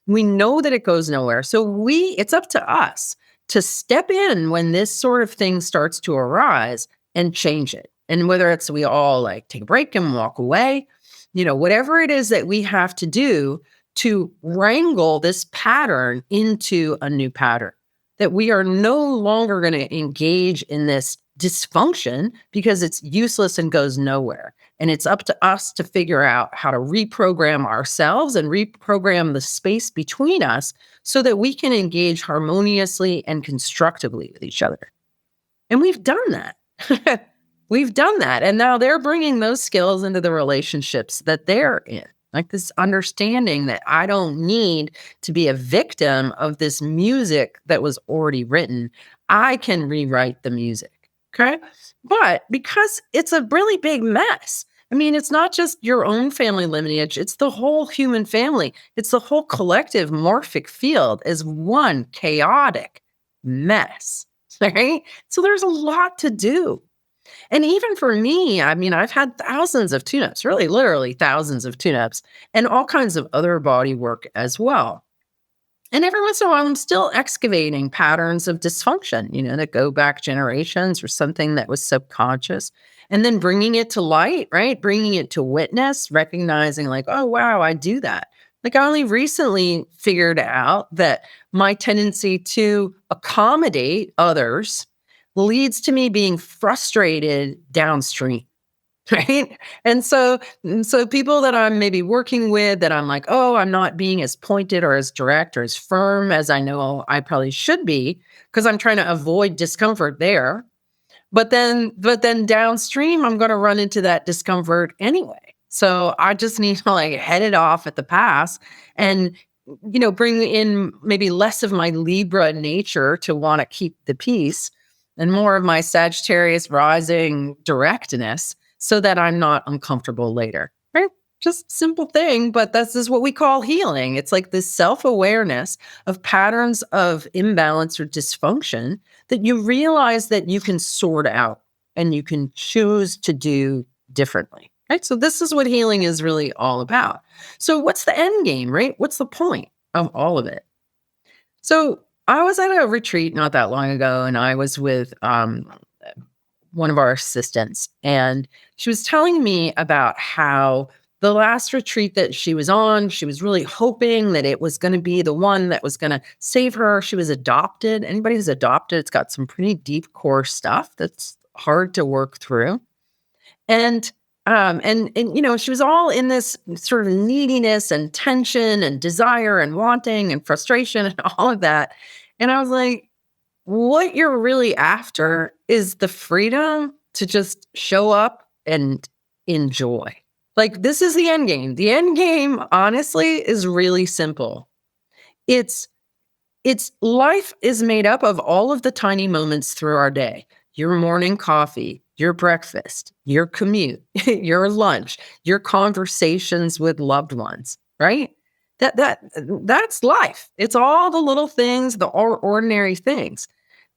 We know that it goes nowhere. So it's up to us to step in when this sort of thing starts to arise and change it. And whether it's we all like take a break and walk away, whatever it is that we have to do to wrangle this pattern into a new pattern, that we are no longer going to engage in this dysfunction because it's useless and goes nowhere. And it's up to us to figure out how to reprogram ourselves and reprogram the space between us so that we can engage harmoniously and constructively with each other. And we've done that. We've done that. And now they're bringing those skills into the relationships that they're in. Like this understanding that I don't need to be a victim of this music that was already written. I can rewrite the music. Okay. But because it's a really big mess, I mean, it's not just your own family lineage, it's the whole human family. It's the whole collective morphic field as one chaotic mess, right? So there's a lot to do. And even for me, I mean, I've had thousands of tune-ups, really literally thousands of tune-ups, and all kinds of other body work as well. And every once in a while, I'm still excavating patterns of dysfunction, that go back generations or something that was subconscious, and then bringing it to light, right? Bringing it to witness, recognizing, like, oh, wow, I do that. Like, I only recently figured out that my tendency to accommodate others leads to me being frustrated downstream. Right. And so people that I'm maybe working with that I'm like, oh, I'm not being as pointed or as direct or as firm as I know I probably should be because I'm trying to avoid discomfort there. But then downstream, I'm going to run into that discomfort anyway. So I just need to like head it off at the pass and, bring in maybe less of my Libra nature to want to keep the peace and more of my Sagittarius rising directness so that I'm not uncomfortable later. Right? Just simple thing, but this is what we call healing. It's like this self-awareness of patterns of imbalance or dysfunction that you realize that you can sort out and you can choose to do differently. Right? So this is what healing is really all about. So what's the end game, right? What's the point of all of it? So I was at a retreat not that long ago, and I was with one of our assistants, and she was telling me about how the last retreat that she was on, she was really hoping that it was going to be the one that was going to save her. She was adopted. Anybody who's adopted, it's got some pretty deep core stuff that's hard to work through. And she was all in this sort of neediness and tension and desire and wanting and frustration and all of that. And I was like, what you're really after is the freedom to just show up and enjoy. Like, this is the end game. The end game, honestly, is really simple. It's life is made up of all of the tiny moments through our day. Your morning coffee, your breakfast, your commute, your lunch, your conversations with loved ones, right? That's life. It's all the little things, the ordinary things.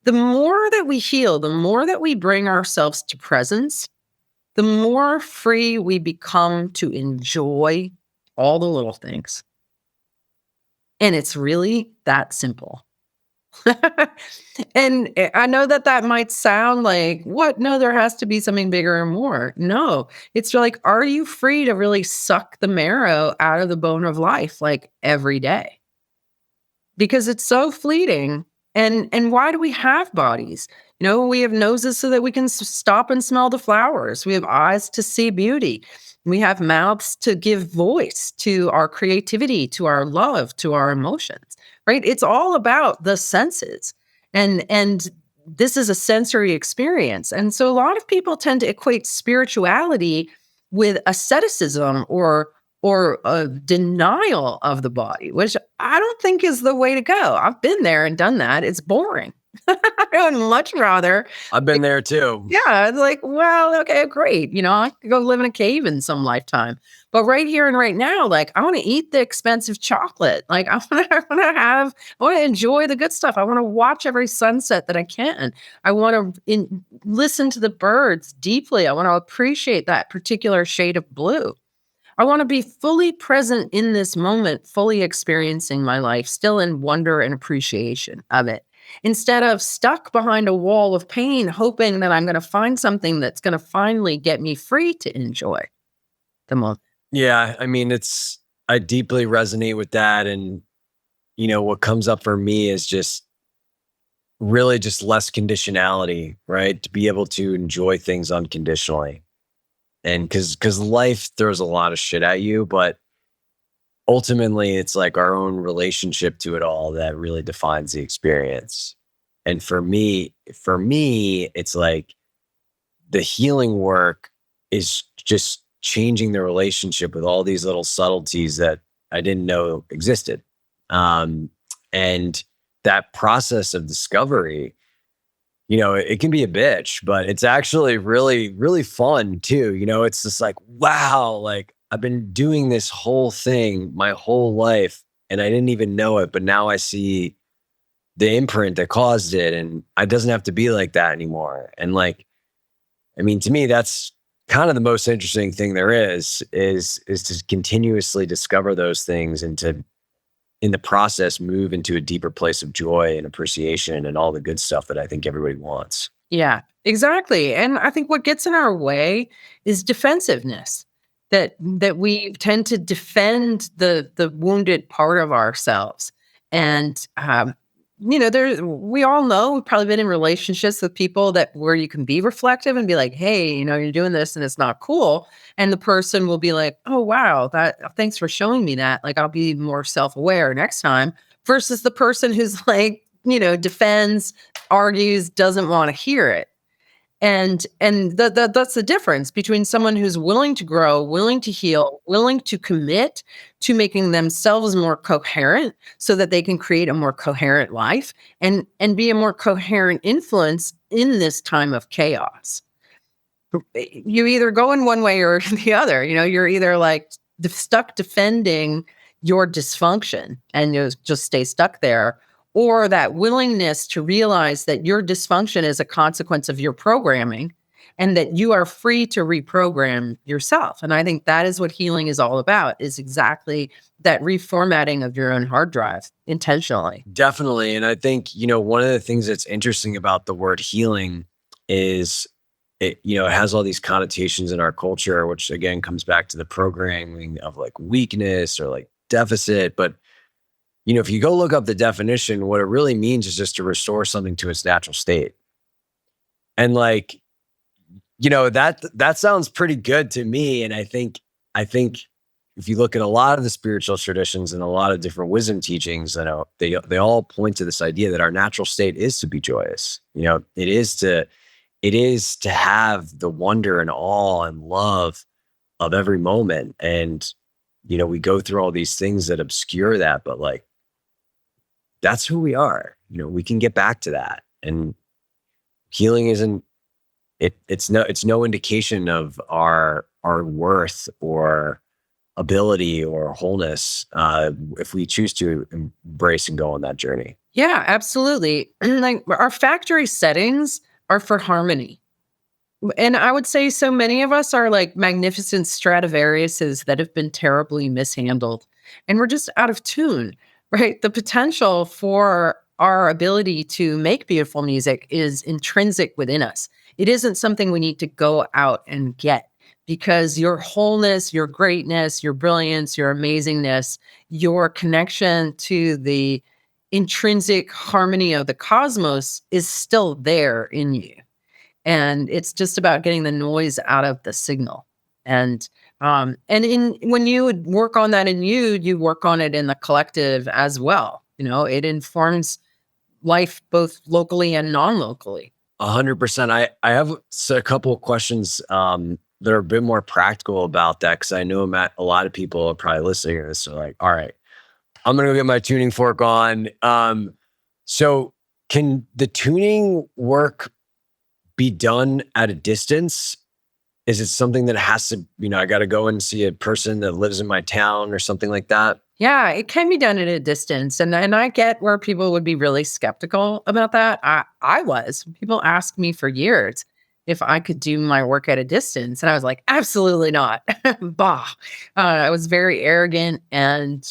The more that we heal, the more that we bring ourselves to presence, the more free we become to enjoy all the little things. And it's really that simple. And I know that might sound like, what? No, there has to be something bigger and more. No, it's like, are you free to really suck the marrow out of the bone of life like every day? Because it's so fleeting. And why do we have bodies? We have noses so that we can stop and smell the flowers. We have eyes to see beauty. We have mouths to give voice to our creativity, to our love, to our emotions, right? It's all about the senses. And this is a sensory experience. And so a lot of people tend to equate spirituality with asceticism or a denial of the body, which I don't think is the way to go. I've been there and done that. It's boring. I would much rather. I've been there too. Yeah, it's like, well, okay, great. I could go live in a cave in some lifetime. But right here and right now, like, I want to eat the expensive chocolate. Like, I want to enjoy the good stuff. I want to watch every sunset that I can. I want to listen to the birds deeply. I want to appreciate that particular shade of blue. I want to be fully present in this moment, fully experiencing my life, still in wonder and appreciation of it, instead of stuck behind a wall of pain, hoping that I'm going to find something that's going to finally get me free to enjoy the moment. Yeah, I mean, I deeply resonate with that. And, what comes up for me is just really just less conditionality, right? To be able to enjoy things unconditionally. And because life throws a lot of shit at you, but ultimately it's like our own relationship to it all that really defines the experience. And for me, it's like the healing work is just changing the relationship with all these little subtleties that I didn't know existed. And that process of discovery it can be a bitch, but it's actually really, really fun too. It's just like, wow, like I've been doing this whole thing my whole life and I didn't even know it, but now I see the imprint that caused it and it doesn't have to be like that anymore. And like, I mean, to me, that's kind of the most interesting thing there is to continuously discover those things and to, in the process, move into a deeper place of joy and appreciation and all the good stuff that I think everybody wants. Yeah, exactly. And I think what gets in our way is defensiveness. That we tend to defend the wounded part of ourselves. And there we all know we've probably been in relationships with people that where you can be reflective and be like, hey, you're doing this and it's not cool. And the person will be like, oh wow, thanks for showing me that. Like I'll be more self-aware next time versus the person who's like, defends, argues, doesn't want to hear it. And that's the difference between someone who's willing to grow, willing to heal, willing to commit to making themselves more coherent so that they can create a more coherent life and be a more coherent influence in this time of chaos. You either go in one way or the other. You're either like stuck defending your dysfunction and you just stay stuck there, or that willingness to realize that your dysfunction is a consequence of your programming and that you are free to reprogram yourself. And I think that is what healing is all about, is exactly that reformatting of your own hard drive intentionally. Definitely. And I think, one of the things that's interesting about the word healing is it has all these connotations in our culture, which again comes back to the programming of like weakness or like deficit. But if you go look up the definition, what it really means is just to restore something to its natural state. And like, that sounds pretty good to me. And I think if you look at a lot of the spiritual traditions and a lot of different wisdom teachings, they all point to this idea that our natural state is to be joyous. It is to have the wonder and awe and love of every moment. And, we go through all these things that obscure that, but like, that's who we are. We can get back to that. And healing it's no indication of our worth or ability or wholeness if we choose to embrace and go on that journey. Yeah, absolutely. Like our factory settings are for harmony. And I would say so many of us are like magnificent Stradivariuses that have been terribly mishandled. And we're just out of tune, right? The potential for our ability to make beautiful music is intrinsic within us. It isn't something we need to go out and get, because your wholeness, your greatness, your brilliance, your amazingness, your connection to the intrinsic harmony of the cosmos is still there in you. And it's just about getting the noise out of the signal. And when you would work on that in you work on it in the collective as well. It informs life both locally and non-locally. 100%. I have a couple of questions that are a bit more practical about that, because I know a lot of people are probably listening to this. So like, all right, I'm going to go get my tuning fork on. So can the tuning work be done at a distance? Is it something that has to, I got to go and see a person that lives in my town or something like that? Yeah, it can be done at a distance. And I get where people would be really skeptical about that. I was. People asked me for years if I could do my work at a distance. And I was like, absolutely not. Bah. I was very arrogant and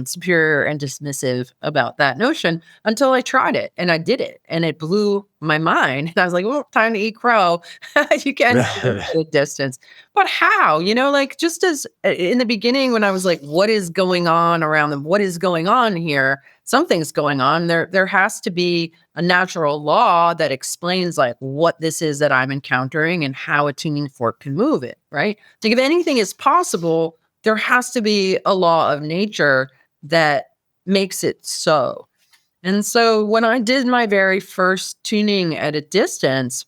superior and dismissive about that notion until I tried it and I did it. And it blew my mind. And I was like, well, time to eat crow. You can do it at a distance. But how? Like just as in the beginning when I was like, what is going on around them? What is going on here? Something's going on. There has to be a natural law that explains like what this is that I'm encountering and how a tuning fork can move it, right? Like if anything is possible, there has to be a law of nature that makes it so. And so when I did my very first tuning at a distance,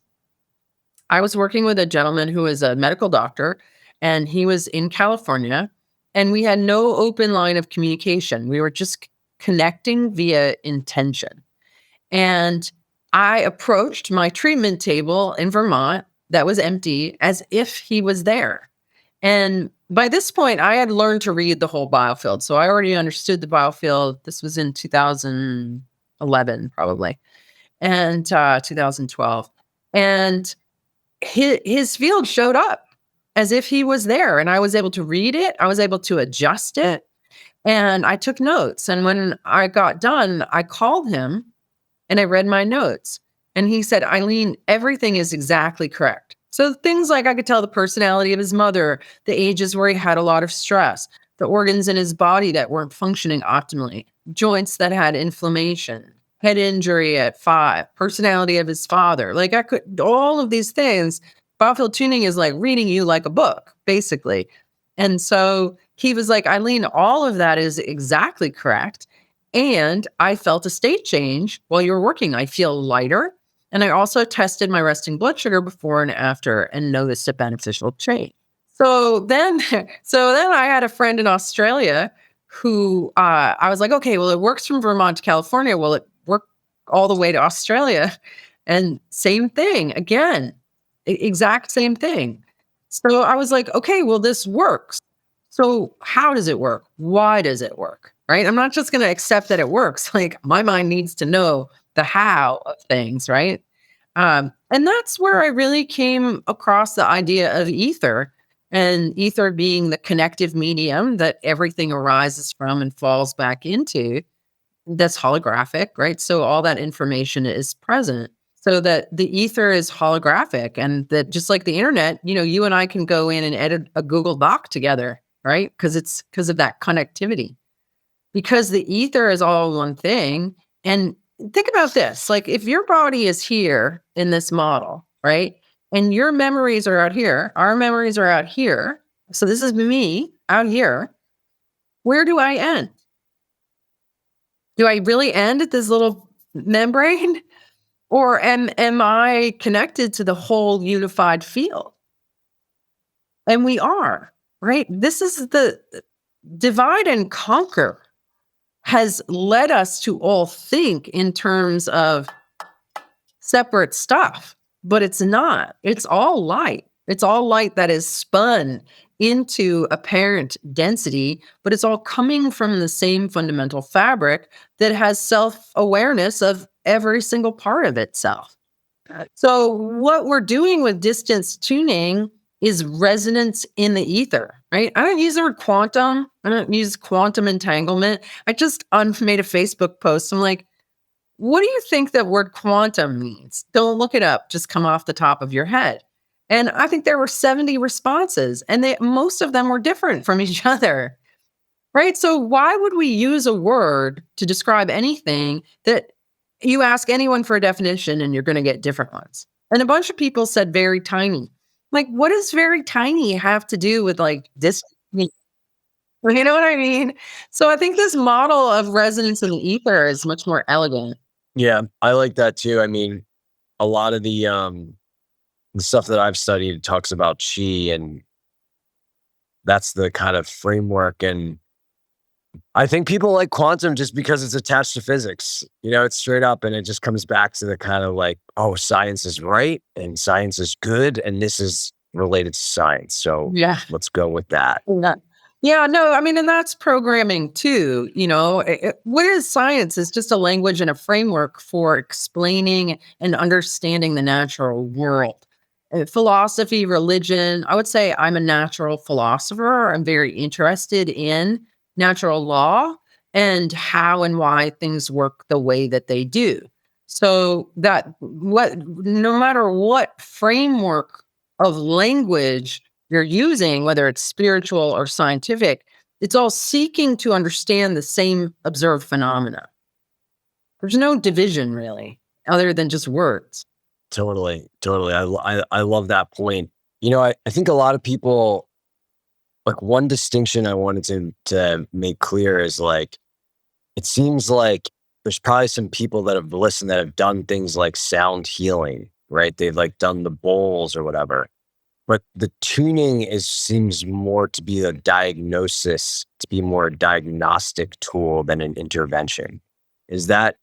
I was working with a gentleman who was a medical doctor, and he was in California, and we had no open line of communication. We were just connecting via intention. And I approached my treatment table in Vermont that was empty as if he was there. And by this point, I had learned to read the whole biofield. So I already understood the biofield. This was in 2011, probably, and 2012. And his field showed up as if he was there. And I was able to read it, I was able to adjust it, and I took notes. And when I got done, I called him and I read my notes. And he said, Eileen, everything is exactly correct. So things like I could tell the personality of his mother, the ages where he had a lot of stress, the organs in his body that weren't functioning optimally, joints that had inflammation, head injury at 5, personality of his father. Like I could, all of these things. Biofield tuning is like reading you like a book, basically. And so he was like, Eileen, all of that is exactly correct. And I felt a state change while you were working. I feel lighter. And I also tested my resting blood sugar before and after and noticed a beneficial change. So then, so then I had a friend in Australia who I was like, okay, well, it works from Vermont to California. Will it work all the way to Australia? And same thing again, exact same thing. So I was like, okay, well, this works. So how does it work? Why does it work? Right? I'm not just going to accept that it works. Like my mind needs to know the how of things, right? And that's where I really came across the idea of ether, and ether being the connective medium that everything arises from and falls back into. That's holographic, right? So all that information is present. So that the ether is holographic, and that just like the internet, you and I can go in and edit a Google Doc together, right? Because of that connectivity. Because the ether is all one thing. And think about this, like if your body is here in this model, right? And your memories are out here, our memories are out here. So this is me out here. Where do I end? Do I really end at this little membrane? Or am I connected to the whole unified field? And we are, right? This is the divide and conquer has led us to all think in terms of separate stuff, but it's not. It's all light. It's all light that is spun into apparent density, but it's all coming from the same fundamental fabric that has self-awareness of every single part of itself. So what we're doing with distance tuning is resonance in the ether, right? I don't use the word quantum. I don't use quantum entanglement. I just made a Facebook post. I'm like, what do you think that word quantum means? Don't look it up. Just come off the top of your head. And I think there were 70 responses, and most of them were different from each other, right? So why would we use a word to describe anything that you ask anyone for a definition and you're going to get different ones? And a bunch of people said very tiny. Like, what does very tiny have to do with like distance? You know what I mean? So I think this model of resonance in the ether is much more elegant. Yeah, I like that too. I mean, a lot of the stuff that I've studied talks about chi, and that's the kind of framework. And I think people like quantum just because it's attached to physics. It's straight up, and it just comes back to the kind of like, oh, science is right and science is good, and this is related to science. So Yeah. let's go with that. Yeah, no, I mean, and that's programming too. What is science? Is just a language and a framework for explaining and understanding the natural world. Philosophy, religion, I would say I'm a natural philosopher. I'm very interested in natural law and how and why things work the way that they do. So no matter what framework of language you're using, whether it's spiritual or scientific, it's all seeking to understand the same observed phenomena. There's no division really, other than just words. Totally. I love that point. I think a lot of people, like one distinction I wanted to make clear is like, it seems like there's probably some people that have listened that have done things like sound healing, right? They've like done the bowls or whatever. But the tuning seems more to be a diagnosis, to be more a diagnostic tool than an intervention. Is that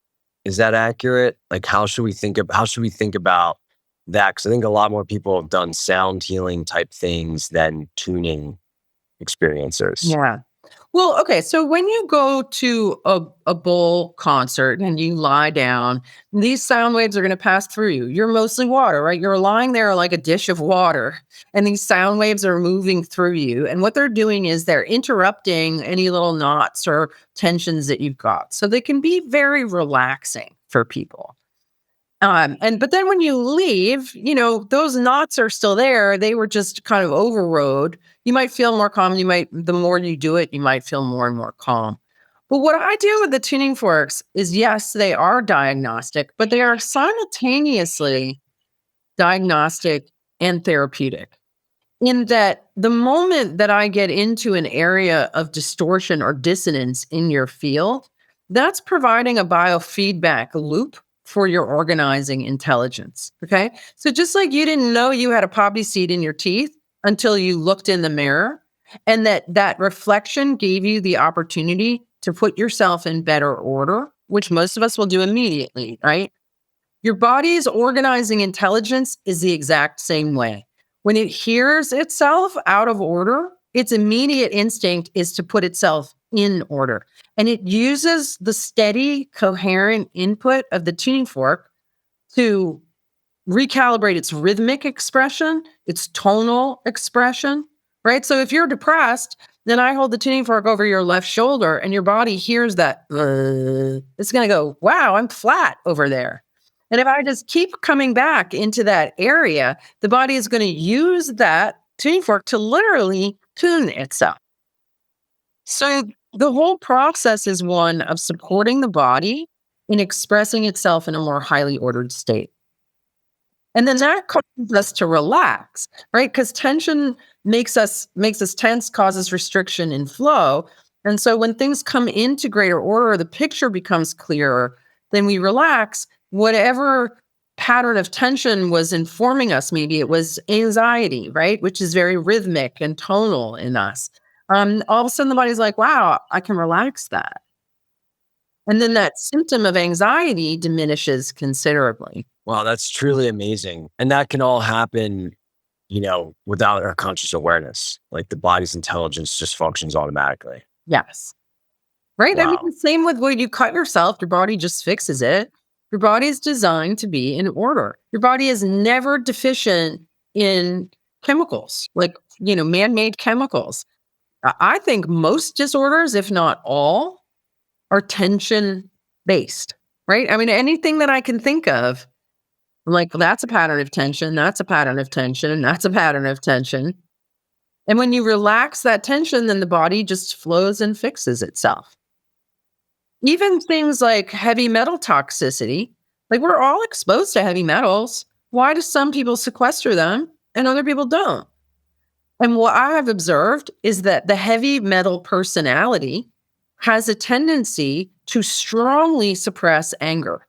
Is that accurate? Like, how should we think about that? Because I think a lot more people have done sound healing type things than tuning experiences. Yeah. Well, okay. So when you go to a bowl concert and you lie down, these sound waves are going to pass through you. You're mostly water, right? You're lying there like a dish of water, and these sound waves are moving through you. And what they're doing is they're interrupting any little knots or tensions that you've got. So they can be very relaxing for people. But then when you leave, those knots are still there. They were just kind of overrode. You might feel more calm. The more you do it, you might feel more and more calm. But what I do with the tuning forks is, yes, they are diagnostic, but they are simultaneously diagnostic and therapeutic. In that the moment that I get into an area of distortion or dissonance in your field, that's providing a biofeedback loop for your organizing intelligence. Okay. So just like you didn't know you had a poppy seed in your teeth until you looked in the mirror, and that reflection gave you the opportunity to put yourself in better order, which most of us will do immediately, right? Your body's organizing intelligence is the exact same way. When it hears itself out of order, its immediate instinct is to put itself in order. And it uses the steady, coherent input of the tuning fork to recalibrate its rhythmic expression, its tonal expression, right? So if you're depressed, then I hold the tuning fork over your left shoulder and your body hears that. It's going to go, wow, I'm flat over there. And if I just keep coming back into that area, the body is going to use that tuning fork to literally tune itself. So the whole process is one of supporting the body in expressing itself in a more highly ordered state. And then that causes us to relax, right? Because tension makes us tense, causes restriction in flow. And so when things come into greater order, the picture becomes clearer. Then we relax. Whatever pattern of tension was informing us, maybe it was anxiety, right? Which is very rhythmic and tonal in us. All of a sudden the body's like, wow, I can relax that. And then that symptom of anxiety diminishes considerably. Wow, that's truly amazing. And that can all happen, without our conscious awareness. Like the body's intelligence just functions automatically. Yes. Right? Wow. I mean, the same with when you cut yourself, your body just fixes it. Your body is designed to be in order. Your body is never deficient in chemicals, like, man-made chemicals. I think most disorders, if not all, are tension-based, right? I mean, anything that I can think of, I'm like, well, that's a pattern of tension, that's a pattern of tension, and that's a pattern of tension. And when you relax that tension, then the body just flows and fixes itself. Even things like heavy metal toxicity, like we're all exposed to heavy metals. Why do some people sequester them and other people don't? And what I have observed is that the heavy metal personality has a tendency to strongly suppress anger.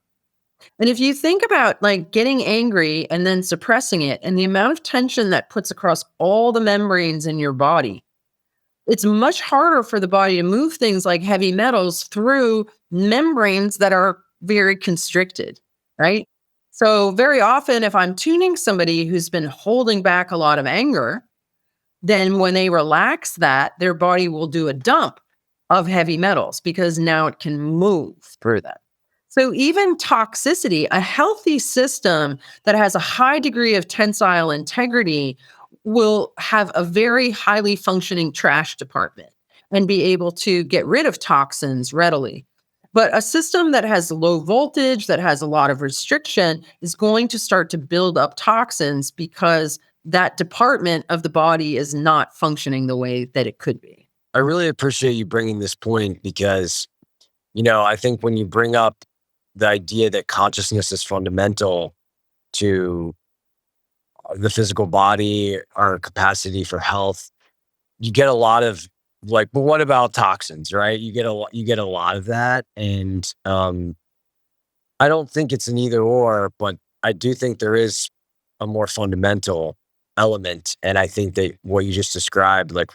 And if you think about like getting angry and then suppressing it and the amount of tension that puts across all the membranes in your body, it's much harder for the body to move things like heavy metals through membranes that are very constricted, right? So very often if I'm tuning somebody who's been holding back a lot of anger, then when they relax that, their body will do a dump of heavy metals because now it can move through them. So even toxicity, a healthy system that has a high degree of tensile integrity will have a very highly functioning trash department and be able to get rid of toxins readily. But a system that has low voltage, that has a lot of restriction, is going to start to build up toxins because that department of the body is not functioning the way that it could be. I really appreciate you bringing this point because, I think when you bring up the idea that consciousness is fundamental to the physical body, our capacity for health, you get a lot of like, but what about toxins, right? You get a lot of that. And I don't think it's an either or, but I do think there is a more fundamental element. And I think that what you just described, like,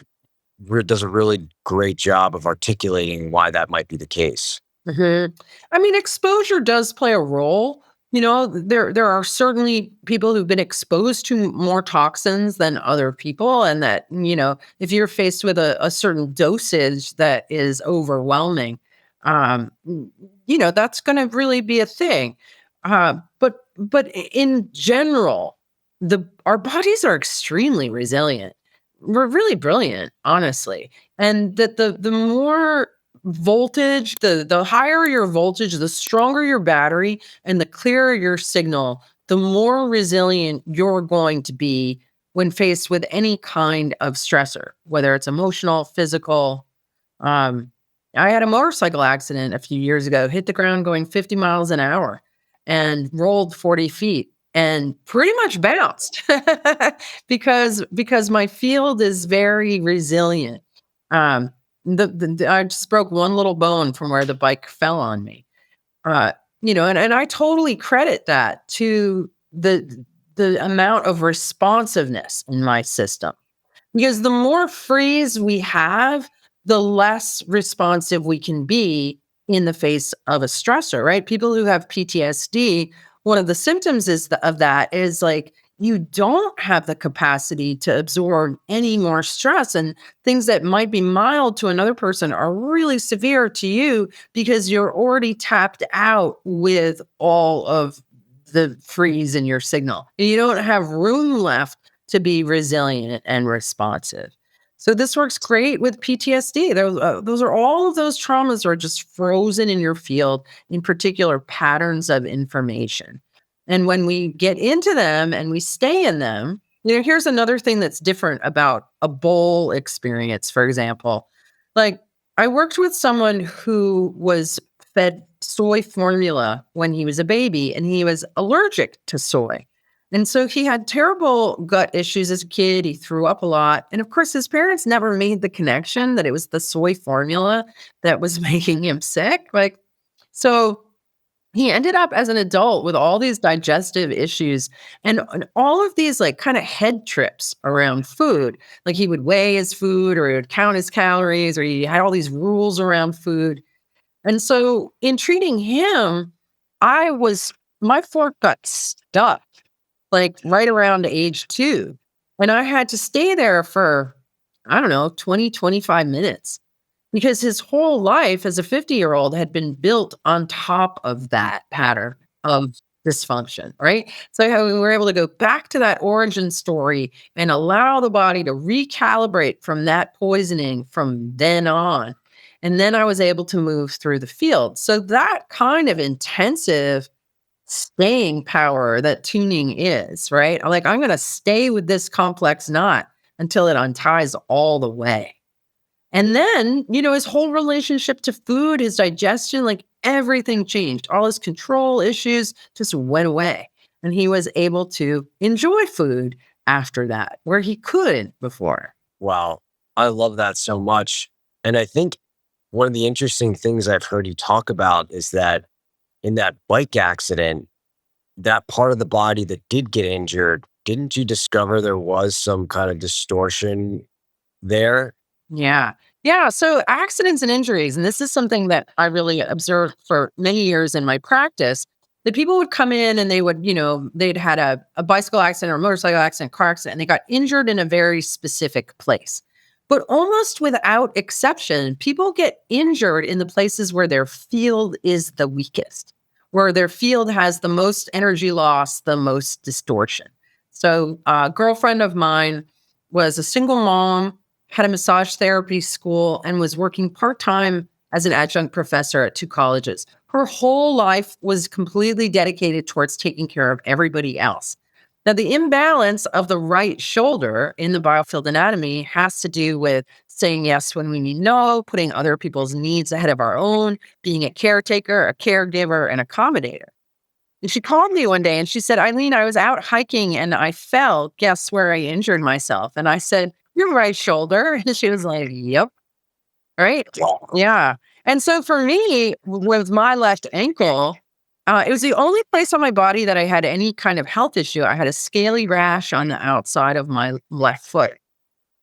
does a really great job of articulating why that might be the case. I mean, exposure does play a role. There are certainly people who've been exposed to more toxins than other people, and that if you're faced with a certain dosage that is overwhelming, that's going to really be a thing. In general, the our bodies are extremely resilient. We're really brilliant, honestly, and that the more voltage, the higher your voltage, the stronger your battery and the clearer your signal, the more resilient you're going to be when faced with any kind of stressor, whether it's emotional, physical. um, I had a motorcycle accident a few years ago, hit the ground going 50 miles an hour and rolled 40 feet and pretty much bounced because my field is very resilient. Um, I just broke one little bone from where the bike fell on me. Uh, and I totally credit that to the amount of responsiveness in my system. Because the more freeze we have, the less responsive we can be in the face of a stressor, right? People who have PTSD, one of the symptoms of that is like you don't have the capacity to absorb any more stress, and things that might be mild to another person are really severe to you because you're already tapped out with all of the freeze in your signal. You don't have room left to be resilient and responsive. So this works great with PTSD. Those are all of those traumas are just frozen in your field, in particular patterns of information. And when we get into them and we stay in them, here's another thing that's different about a bowl experience, for example. Like I worked with someone who was fed soy formula when he was a baby and he was allergic to soy. And so he had terrible gut issues as a kid. He threw up a lot. And of course, his parents never made the connection that it was the soy formula that was making him sick. So he ended up as an adult with all these digestive issues and all of these like kind of head trips around food. Like he would weigh his food or he would count his calories or he had all these rules around food. And so in treating him, my fork got stuck like right around age 2. And I had to stay there for, I don't know, 20, 25 minutes because his whole life as a 50-year-old had been built on top of that pattern of dysfunction, right? So how we were able to go back to that origin story and allow the body to recalibrate from that poisoning from then on. And then I was able to move through the field. So that kind of intensive staying power that tuning is, right? Like, I'm going to stay with this complex knot until it unties all the way. And then, his whole relationship to food, his digestion, like everything changed. All his control issues just went away. And he was able to enjoy food after that, where he couldn't before. Wow. I love that so much. And I think one of the interesting things I've heard you talk about is that in that bike accident, that part of the body that did get injured, didn't you discover there was some kind of distortion there? Yeah. Yeah. So accidents and injuries, and this is something that I really observed for many years in my practice, that people would come in and they would, they'd had a bicycle accident or a motorcycle accident, car accident, and they got injured in a very specific place. But almost without exception, people get injured in the places where their field is the weakest, where their field has the most energy loss, the most distortion. So a girlfriend of mine was a single mom, had a massage therapy school, and was working part-time as an adjunct professor at 2 colleges. Her whole life was completely dedicated towards taking care of everybody else. Now, the imbalance of the right shoulder in the biofield anatomy has to do with saying yes when we mean no, putting other people's needs ahead of our own, being a caretaker, a caregiver, an accommodator. And she called me one day and she said, Eileen, I was out hiking and I fell. Guess where I injured myself? And I said, your right shoulder. And she was like, yep. Right. Yeah. And so for me, with my left ankle, it was the only place on my body that I had any kind of health issue. I had a scaly rash on the outside of my left foot.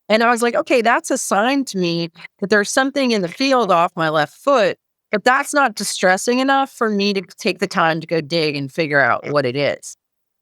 And I was like, okay, that's a sign to me that there's something in the field off my left foot but that's not distressing enough for me to take the time to go dig and figure out what it is.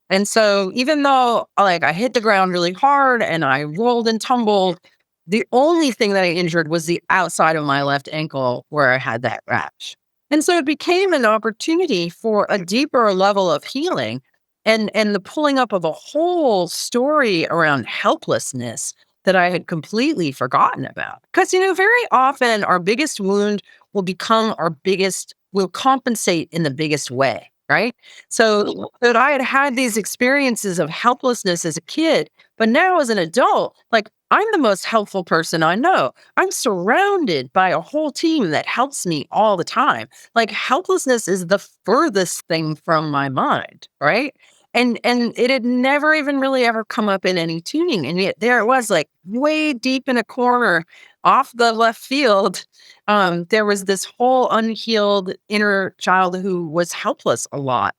And so even though like I hit the ground really hard and I rolled and tumbled, the only thing that I injured was the outside of my left ankle where I had that rash. And so it became an opportunity for a deeper level of healing and the pulling up of a whole story around helplessness that I had completely forgotten about. Because, very often our biggest wound will compensate in the biggest way, right? So that I had had these experiences of helplessness as a kid, but now as an adult, like I'm the most helpful person I know. I'm surrounded by a whole team that helps me all the time. Like helplessness is the furthest thing from my mind, right? And it had never even really ever come up in any tuning. And yet there it was like way deep in a corner off the left field. There was this whole unhealed inner child who was helpless a lot,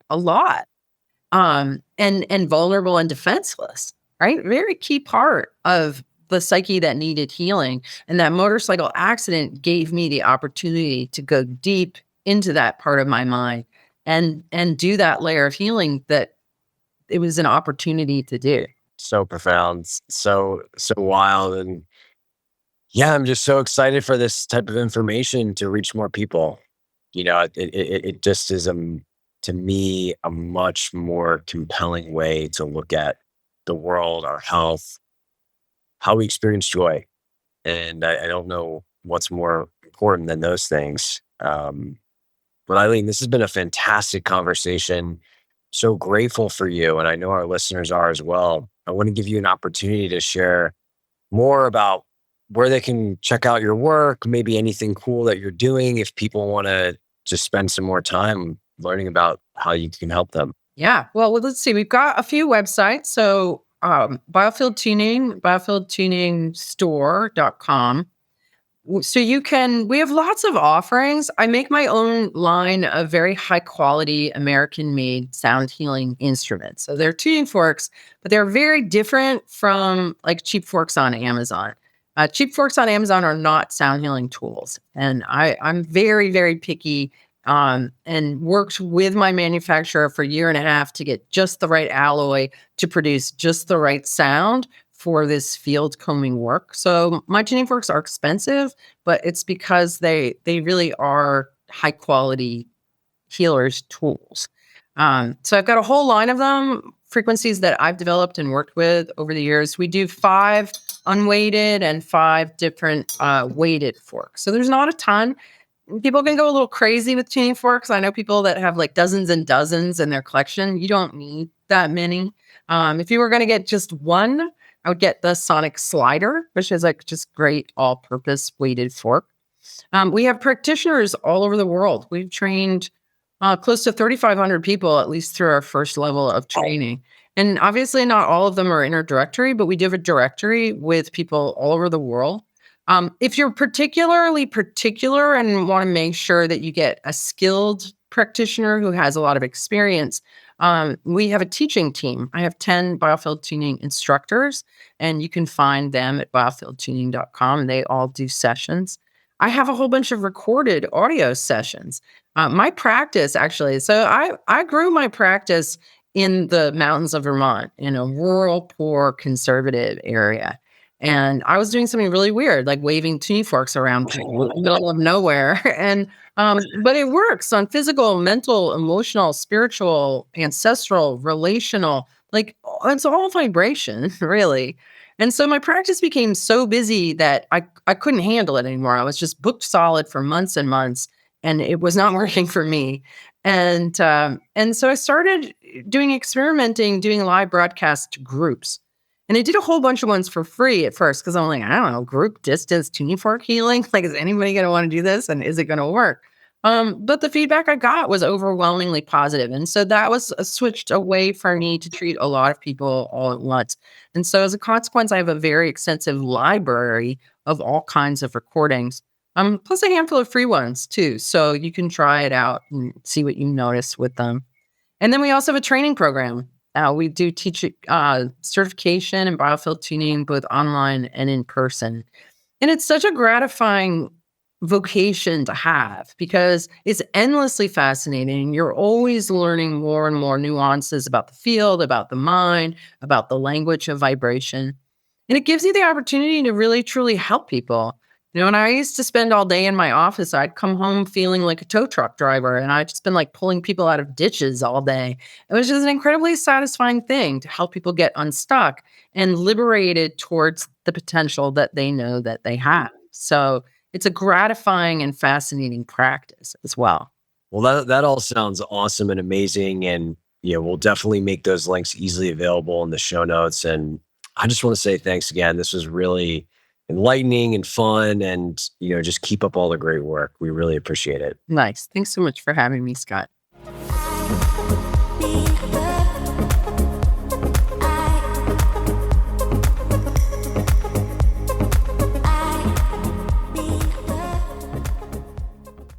and vulnerable and defenseless, right? Very key part of the psyche that needed healing. And that motorcycle accident gave me the opportunity to go deep into that part of my mind and do that layer of healing that it was an opportunity to do. So profound, so wild, and yeah, I'm just so excited for this type of information to reach more people. It just is to me a much more compelling way to look at the world, our health, how we experience joy, and I don't know what's more important than those things. But Eileen, this has been a fantastic conversation. So grateful for you, and I know our listeners are as well. I want to give you an opportunity to share more about where they can check out your work, maybe anything cool that you're doing if people want to just spend some more time learning about how you can help them. Yeah. Well, let's see. We've got a few websites. So Biofield Tuning, biofieldtuningstore.com. So we have lots of offerings. I make my own line of very high quality American made sound healing instruments. So they're tuning forks, but they're very different from like cheap forks on Amazon. Cheap forks on Amazon are not sound healing tools. And I'm very, very picky and worked with my manufacturer for a year and a half to get just the right alloy to produce just the right sound for this field combing work. So my tuning forks are expensive, but it's because they really are high quality healers tools. So I've got a whole line of them, frequencies that I've developed and worked with over the years. We do 5 unweighted and 5 different weighted forks. So there's not a ton. People can go a little crazy with tuning forks. I know people that have like dozens and dozens in their collection. You don't need that many. If you were going to get just one, I would get the Sonic Slider, which is like just great all-purpose weighted fork. We have practitioners all over the world. We've trained close to 3,500 people, at least through our first level of training. And obviously not all of them are in our directory, but we do have a directory with people all over the world. If you're particularly particular and want to make sure that you get a skilled practitioner who has a lot of experience, we have a teaching team. I have 10 Biofield Tuning instructors, and you can find them at biofieldtuning.com. They all do sessions. I have a whole bunch of recorded audio sessions. My practice, actually, so I grew my practice in the mountains of Vermont in a rural, poor, conservative area. And I was doing something really weird, like waving tuning forks around in the middle of nowhere. And but it works on physical, mental, emotional, spiritual, ancestral, relational, like it's all vibration, really. And so my practice became so busy that I couldn't handle it anymore. I was just booked solid for months and months, and it was not working for me. And so I started experimenting, doing live broadcast groups. And I did a whole bunch of ones for free at first because I'm like, I don't know, group distance tuning fork healing. Like, is anybody going to want to do this? And is it going to work? But the feedback I got was overwhelmingly positive. And so that was switched away for me to treat a lot of people all at once. And so as a consequence, I have a very extensive library of all kinds of recordings, plus a handful of free ones too. So you can try it out and see what you notice with them. And then we also have a training program. We do teach certification in biofield tuning, both online and in person. And it's such a gratifying vocation to have because it's endlessly fascinating. You're always learning more and more nuances about the field, about the mind, about the language of vibration. And it gives you the opportunity to really truly help people. When I used to spend all day in my office, I'd come home feeling like a tow truck driver and I'd just been like pulling people out of ditches all day. It was just an incredibly satisfying thing to help people get unstuck and liberated towards the potential that they know that they have. So it's a gratifying and fascinating practice as well. Well, that all sounds awesome and amazing. And we'll definitely make those links easily available in the show notes. And I just want to say thanks again. This was really enlightening and fun. And, just keep up all the great work. We really appreciate it. Nice. Thanks so much for having me, Scott.